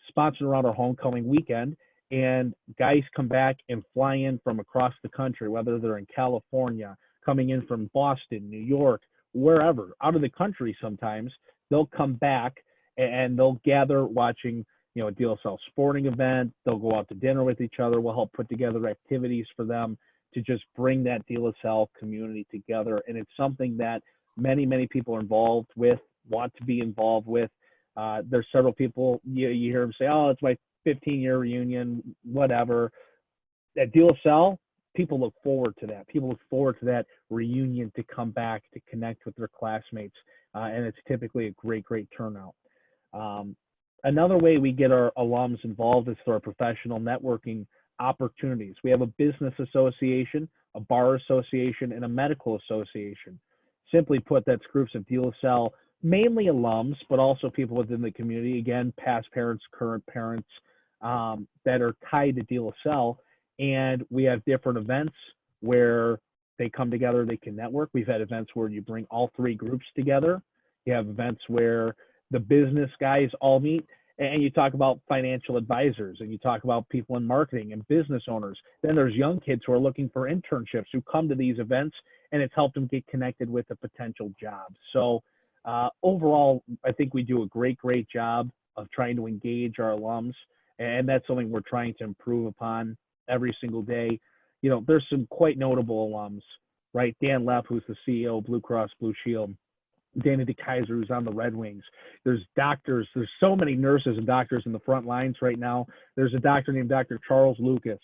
sponsored around our homecoming weekend, and guys come back and fly in from across the country, whether they're in California, coming in from Boston, New York, wherever, out of the country sometimes. They'll come back and they'll gather watching, a DLSL sporting event. They'll go out to dinner with each other. We'll help put together activities for them to just bring that DLSL community together. And it's something that many people are involved with, want to be involved with. There's several people, you hear them say, oh, it's my 15-year reunion, whatever. At DLSL, people look forward to that. People look forward to that reunion, to come back, to connect with their classmates. And it's typically a great turnout. Another way we get our alums involved is through our professional networking opportunities. We have a business association a bar association, and a medical association. Simply put, that's groups of DLSL, mainly alums, but also people within the community, again, past parents, current parents, that are tied to DLSL. And we have different events where they come together, they can network. We've had events where you bring all three groups together. You have events where the business guys all meet, and you talk about financial advisors, and you talk about people in marketing and business owners. Then there's young kids who are looking for internships who come to these events, and it's helped them get connected with a potential job. So overall, I think we do a great job of trying to engage our alums, and that's something we're trying to improve upon every single day. You know, there's some quite notable alums, right? Dan Leff, who's the CEO of Blue Cross Blue Shield. Danny DeKaiser, who's on the Red Wings. There's doctors. There's so many nurses and doctors in the front lines right now. There's a doctor named Dr. Charles Lucas,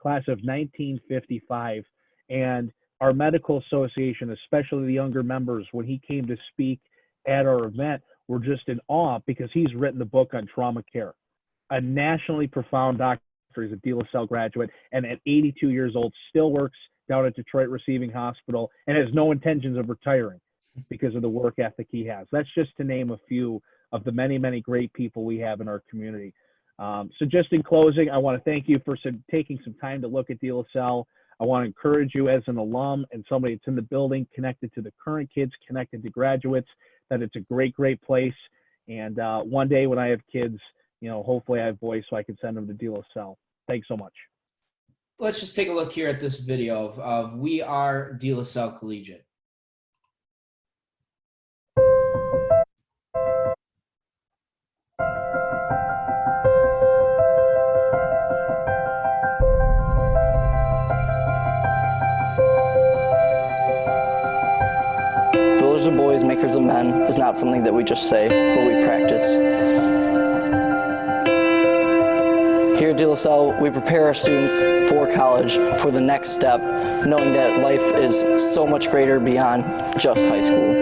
class of 1955. And our medical association, especially the younger members, when he came to speak at our event, were just in awe because he's written the book on trauma care. A nationally profound doctor. He's a DLSL graduate, and at 82 years old, still works down at Detroit Receiving Hospital and has no intentions of retiring because of the work ethic he has. That's just to name a few of the many, many great people we have in our community. So just in closing, I want to thank you for taking some time to look at DLSL. I want to encourage you as an alum and somebody that's in the building, connected to the current kids, connected to graduates, that it's a great place. And one day when I have kids, you know, hopefully I have voice so I can send them to DLSL. Thanks so much. Let's just take a look here at this video of We Are DLSL Collegiate. Builders of boys, makers of men is not something that we just say, but we practice. Here at DLSL, we prepare our students for college, for the next step, knowing that life is so much greater beyond just high school.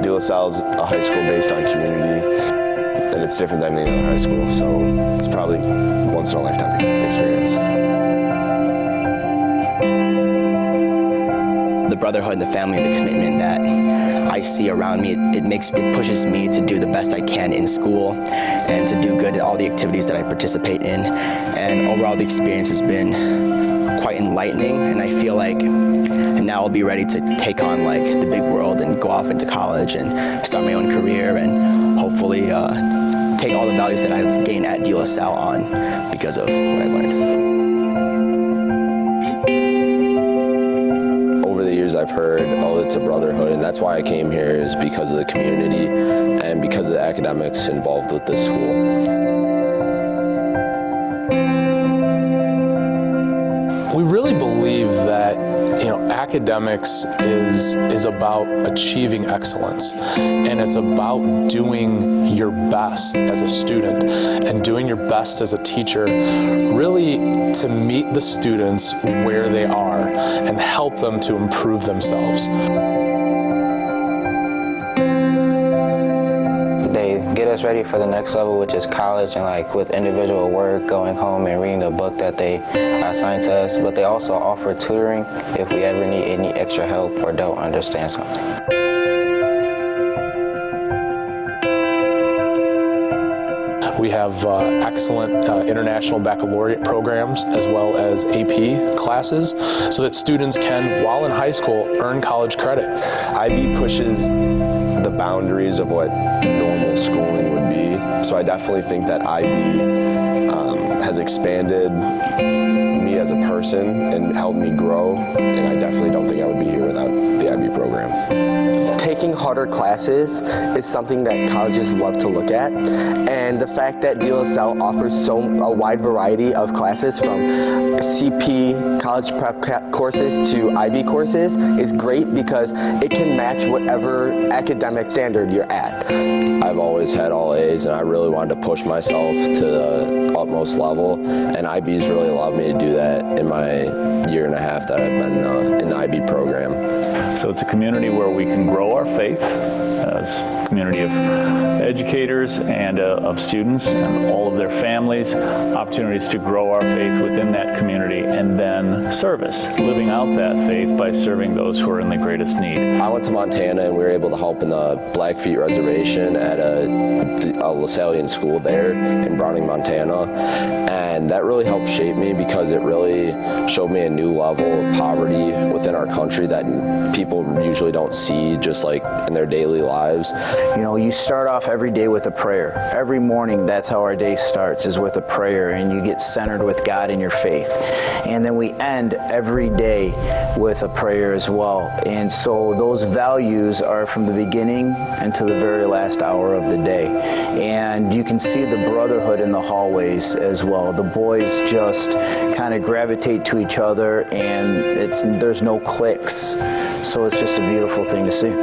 DLSL is a high school based on community, and it's different than any other high school, so it's probably once in a lifetime experience. The brotherhood and the family and the commitment that I see around me, it pushes me to do the best I can in school and to do good at all the activities that I participate in. And overall, the experience has been quite enlightening, and I feel like now I'll be ready to take on like the big world and go off into college and start my own career and hopefully take all the values that I've gained at DLSL on because of what I've learned. I've heard, oh, it's a brotherhood, and that's why I came here, is because of the community and because of the academics involved with this school. We really believe that, you know, academics is about achieving excellence, and it's about doing your best as a student and doing your best as a teacher, really to meet the students where they are and help them to improve themselves. They get us ready for the next level, which is college, and like with individual work, going home and reading the book that they assigned to us, but they also offer tutoring if we ever need any extra help or don't understand something. We have excellent international baccalaureate programs as well as AP classes so that students can, while in high school, earn college credit. IB pushes the boundaries of what normal schooling would be, so I definitely think that IB has expanded me as a person and helped me grow, and I definitely don't think I would be here without the IB program. Taking harder classes is something that colleges love to look at, and the fact that DLSL offers a wide variety of classes from CP college prep courses to IB courses is great because it can match whatever academic standard you're at. I've always had all A's, and I really wanted to push myself to the utmost level, and IB's really allowed me to do that in my year year and a half that I've been in the IB program. So it's a community where we can grow our faith as a community of educators and of students and all of their families, opportunities to grow our faith within that community, and then service, living out that faith by serving those who are in the greatest need. I went to Montana and we were able to help in the Blackfeet Reservation at a Lasallian school there in Browning, Montana, and that really helped shape me because it really showed me a new level of poverty within our country that people usually don't see just like in their daily lives. You know, you start off every day with a prayer. Every morning, that's how our day starts, is with a prayer, and you get centered with God in your faith. And then we end every day with a prayer as well. And so those values are from the beginning until the very last hour of the day. And you can see the brotherhood in the hallways as well. The boys just kind of gravitate to each other, and there's no cliques. So it's just a beautiful thing to see.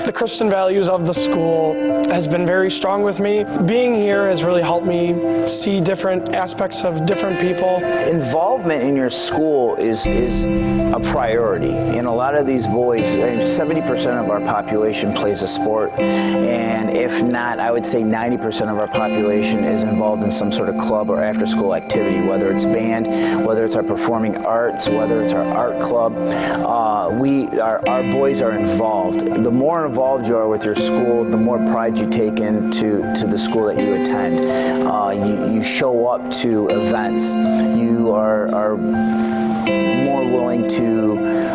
The Christian values of the school has been very strong with me. Being here has really helped me see different aspects of different people. Involvement in your school is a priority. And a lot of these boys, 70% of our population plays a sport. And if not, I would say 90% of our population is involved in some sort of club or after-school activity, whether it's band, whether it's our performing arts, whether it's our art club. Our boys are involved. The more involved you are with your school, the more pride you take into the school that you attend. You show up to events. You are more willing to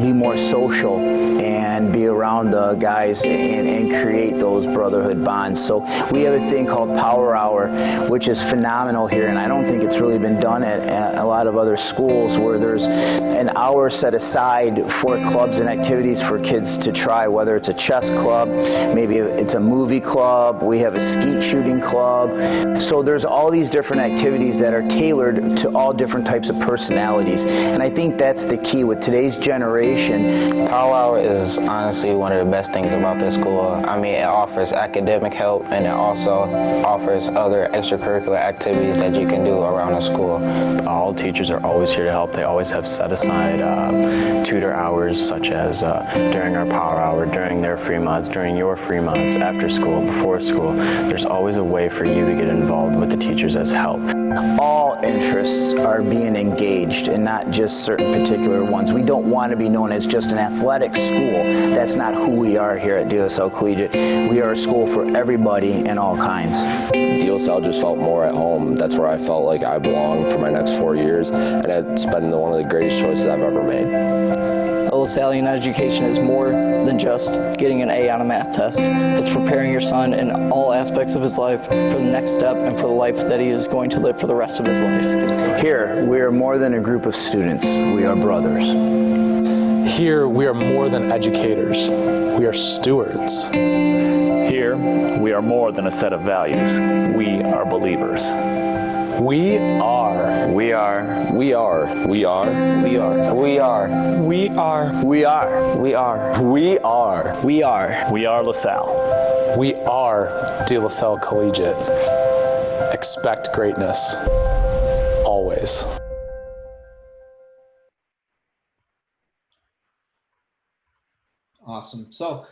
be more social and be around the guys and create those brotherhood bonds. So we have a thing called Power Hour, which is phenomenal here, and I don't think it's really been done at a lot of other schools, where there's an hour set aside for clubs and activities for kids to try, whether it's a chess club, maybe it's a movie club, we have a skeet shooting club. So there's all these different activities that are tailored to all different types of personalities, and I think that's the key with today's generation. Power Hour is honestly one of the best things about this school. I mean, it offers academic help, and it also offers other extracurricular activities that you can do around the school. All teachers are always here to help. They always have set aside tutor hours, such as during our Power Hour, during their free months, during your free months, after school, before school. There's always a way for you to get involved with the teachers as help. All interests are being engaged, and not just certain particular ones. We don't want to be known as just an athletic school. That's not who we are here at Salle Collegiate. We are a school for everybody and all kinds. Salle just felt more at home. That's where I felt like I belonged for my next 4 years, and it's been one of the greatest choices I've ever made. A Lasallian education is more than just getting an A on a math test. It's preparing your son in all aspects of his life for the next step and for the life that he is going to live for the rest of his life. Here, we are more than a group of students. We are brothers. Here, we are more than educators. We are stewards. Here, we are more than a set of values. We are believers. We are. We are. We are. We are. We are. We are. We are. We are. We are. We are. We are. We are LaSalle. We are De La Salle Collegiate. Expect greatness. Always. Awesome. So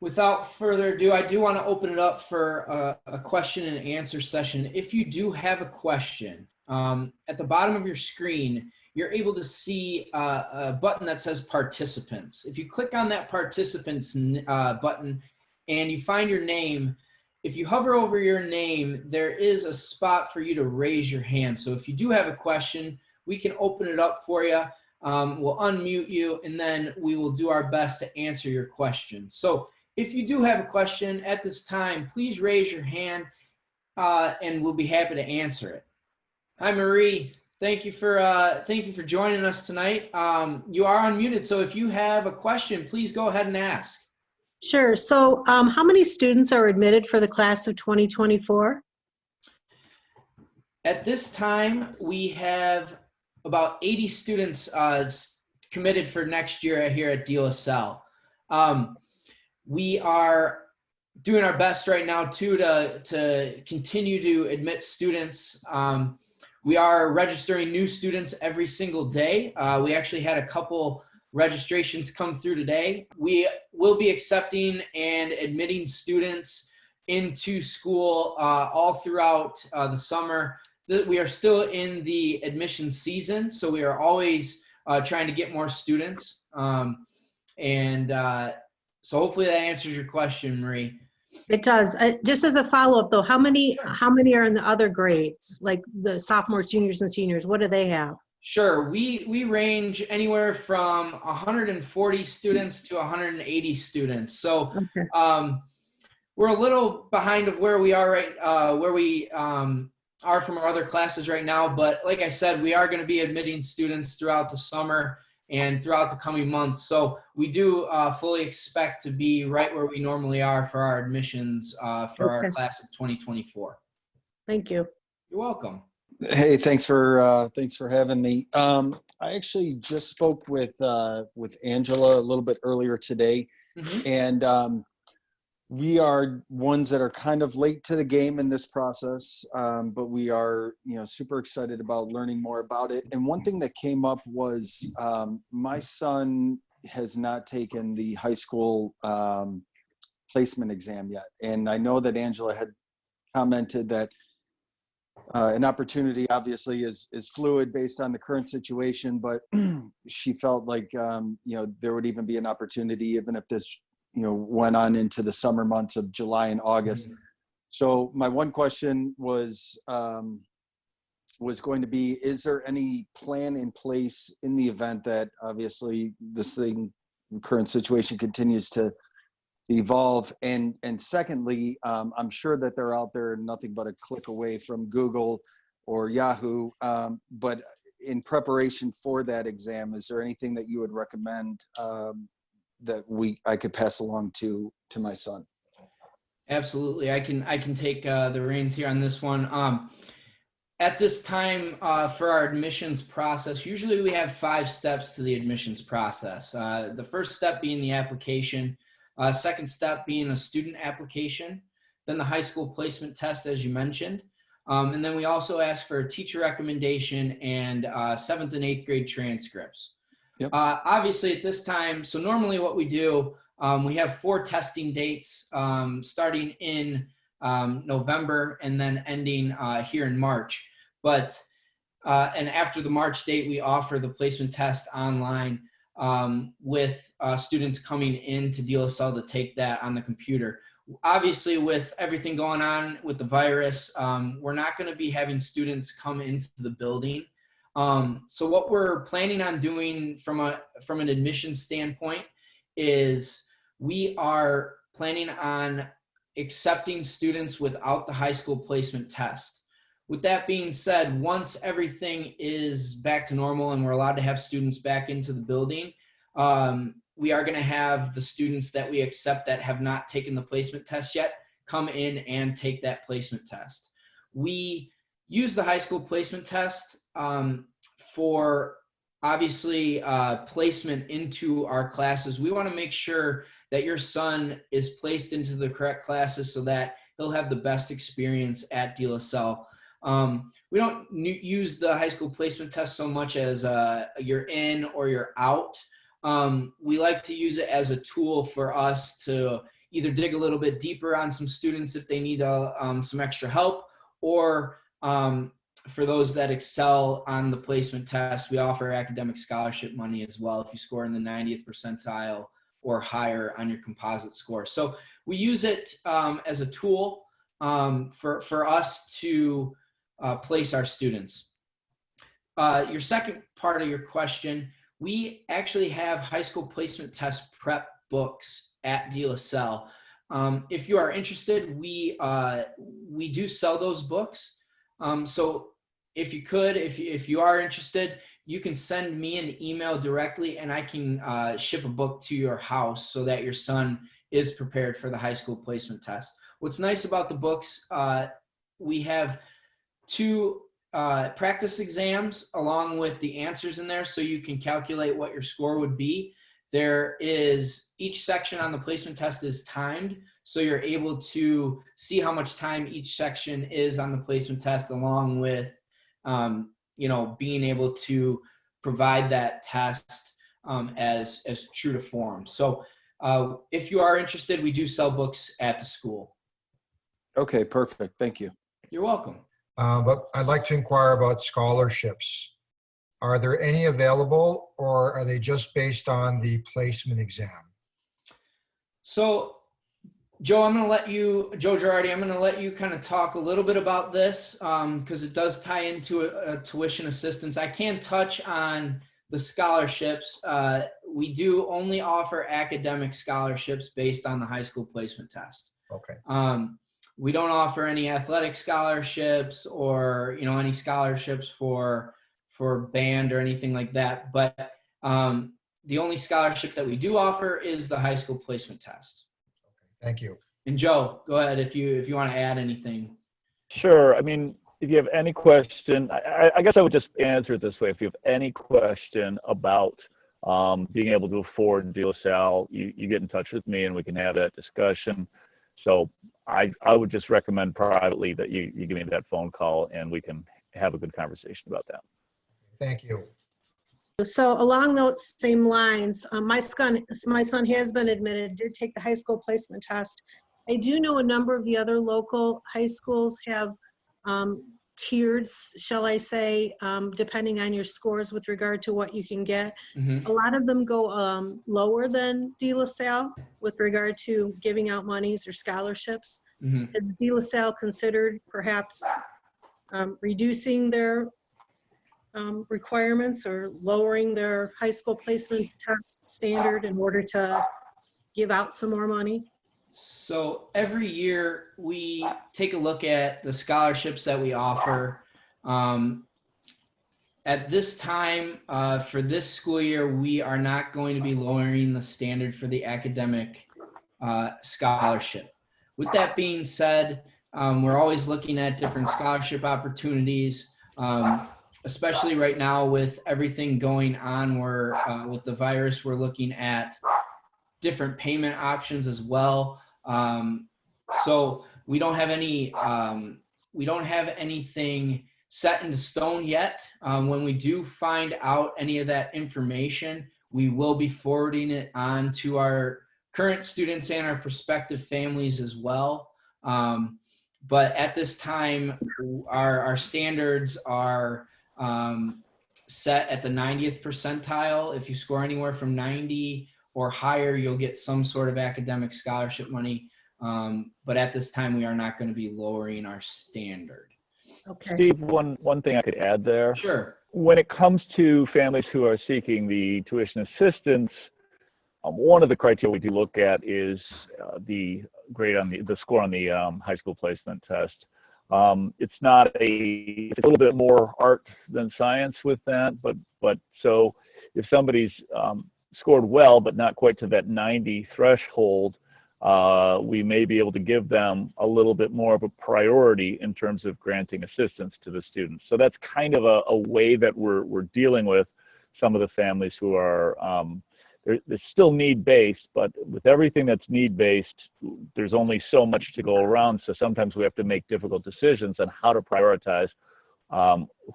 without further ado, I do want to open it up for a question and answer session. If you do have a question, at the bottom of your screen, you're able to see a button that says participants. If you click on that participants button and you find your name, if you hover over your name, there is a spot for you to raise your hand. So if you do have a question, we can open it up for you. We'll unmute you, and then we will do our best to answer your question. So if you do have a question at this time, please raise your hand and we'll be happy to answer it. Hi, Marie. Thank you for joining us tonight. You are unmuted, so if you have a question, please go ahead and ask. Sure. So how many students are admitted for the class of 2024? At this time, we have about 80 students committed for next year here at DLS. We are doing our best right now too to continue to admit students. We are registering new students every single day. We actually had a couple registrations come through today. We will be accepting and admitting students into school all throughout the summer. We are still in the admission season, so we are always trying to get more students. So hopefully that answers your question, Marie. It does. Just as a follow-up though, how many are in the other grades, like the sophomores, juniors, and seniors? What do they have? Sure. We range anywhere from 140 students to 180 students. So we're a little behind of where we are where we are from our other classes right now. But like I said, we are going to be admitting students throughout the summer and throughout the coming months. So we do fully expect to be right where we normally are for our admissions for our class of 2024. Thank you. You're welcome. Hey, thanks for having me. I actually just spoke with Angela a little bit earlier today, and we are ones that are kind of late to the game in this process, but we are, super excited about learning more about it. And one thing that came up was my son has not taken the high school placement exam yet, and I know that Angela had commented that an opportunity obviously is fluid based on the current situation, but she felt like there would even be an opportunity even if this went on into the summer months of July and August. So my one question was going to be, is there any plan in place in the event that obviously this current situation continues to evolve? And secondly, I'm sure that they're out there nothing but a click away from Google or Yahoo, but in preparation for that exam, is there anything that you would recommend that I could pass along to my son? Absolutely. I can take the reins here on this one. At this time for our admissions process, usually we have 5 steps to the admissions process. The first step being the application, second step being a student application, then the high school placement test, as you mentioned. And then we also ask for a teacher recommendation and 7th and 8th grade transcripts. Yep. Obviously at this time, so normally what we do, we have 4 testing dates starting in November and then ending here in March. But and after the March date, we offer the placement test online with students coming into DLSL to take that on the computer. Obviously, with everything going on with the virus, we're not going to be having students come into the building. So what we're planning on doing from an admissions standpoint is we are planning on accepting students without the high school placement test. With that being said, once everything is back to normal and we're allowed to have students back into the building, we are going to have the students that we accept that have not taken the placement test yet come in and take that placement test. We use the high school placement test for obviously placement into our classes. We want to make sure that your son is placed into the correct classes so that he'll have the best experience at DLSL. We don't use the high school placement test so much as you're in or you're out. We like to use it as a tool for us to either dig a little bit deeper on some students if they need some extra help, or for those that excel on the placement test, we offer academic scholarship money as well if you score in the 90th percentile or higher on your composite score. So we use it as a tool for us to place our students. Your second part of your question, we actually have high school placement test prep books at DLSL. If you are interested, we do sell those books. So if you are interested, you can send me an email directly and I can ship a book to your house so that your son is prepared for the high school placement test. What's nice about the books, we have 2 practice exams along with the answers in there so you can calculate what your score would be. There is, each section on the placement test is timed, so you're able to see how much time each section is on the placement test along with being able to provide that test as true to form. So if you are interested, we do sell books at the school. Okay, perfect. Thank you. You're welcome. But I'd like to inquire about scholarships. Are there any available, or are they just based on the placement exam? So, Joe, Joe Gerardi, I'm going to let you kind of talk a little bit about this because it does tie into a tuition assistance. I can touch on the scholarships. We do only offer academic scholarships based on the high school placement test. Okay. We don't offer any athletic scholarships or, any scholarships for band or anything like that. But the only scholarship that we do offer is the high school placement test. Thank you. And Joe, go ahead if you want to add anything. Sure. I mean, if you have any question, I guess I would just answer it this way. If you have any question about being able to afford DLSL, you get in touch with me and we can have that discussion. So I would just recommend privately that you give me that phone call and we can have a good conversation about that. Thank you. So along those same lines, my son has been admitted, did take the high school placement test. I do know a number of the other local high schools have tiers, shall I say, depending on your scores with regard to what you can get. Mm-hmm. A lot of them go lower than De La Salle with regard to giving out monies or scholarships. Mm-hmm. Is De La Salle considered perhaps reducing their requirements or lowering their high school placement test standard in order to give out some more money? So every year we take a look at the scholarships that we offer. At this time, for this school year, we are not going to be lowering the standard for the academic scholarship. With that being said, we're always looking at different scholarship opportunities, especially right now with everything going on with the virus. We're looking at different payment options as well. So we don't have anything set in stone yet. When we do find out any of that information, we will be forwarding it on to our current students and our prospective families as well. But at this time, our standards are set at the 90th percentile. If you score anywhere from 90 or higher, you'll get some sort of academic scholarship money. But at this time, we are not going to be lowering our standard. Okay. Steve, one thing I could add there. Sure. When it comes to families who are seeking the tuition assistance, one of the criteria we do look at is the grade on the score on the high school placement test. It's a little bit more art than science with that, but so if somebody's scored well but not quite to that 90 threshold, we may be able to give them a little bit more of a priority in terms of granting assistance to the students. So that's kind of a way that we're dealing with some of the families who are they're still need-based, but with everything that's need-based, there's only so much to go around. So sometimes we have to make difficult decisions on how to prioritize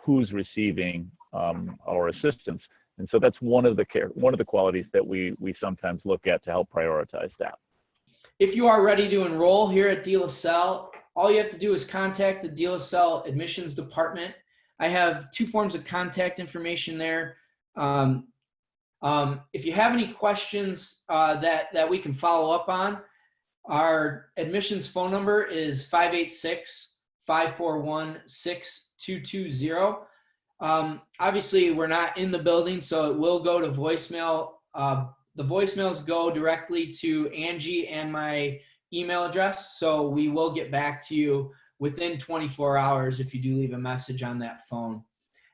who's receiving our assistance. And so that's one of the qualities that we sometimes look at to help prioritize that. If you are ready to enroll here at De La Salle, all you have to do is contact the De La Salle admissions department. I have 2 forms of contact information there. If you have any questions that we can follow up on, our admissions phone number is 586-541-6220. Obviously, we're not in the building, so it will go to voicemail. The voicemails go directly to Angie and my email address, so we will get back to you within 24 hours if you do leave a message on that phone.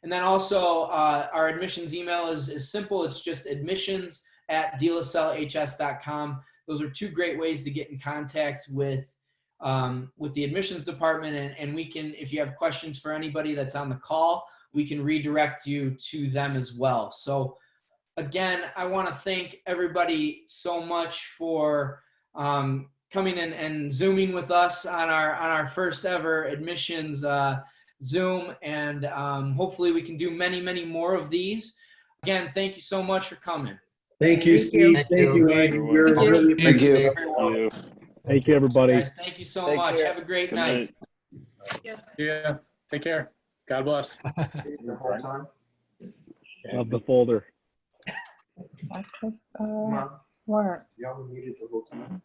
And then also our admissions email is simple. It's just admissions@dlasallehs.com. Those are 2 great ways to get in contact with the admissions department. And we can, if you have questions for anybody that's on the call, we can redirect you to them as well. So again, I want to thank everybody so much for coming in and Zooming with us on our first ever admissions Zoom, and hopefully we can do many, many more of these. Again, thank you so much for coming. Thank you, Steve. Thank Thank you, Andy. We're really Thank you. appreciative. Thank you, everybody. Guys, thank you so much. Have a great night. Yeah. Take care. God bless. Of the folder. Where? Y'all were muted the whole time.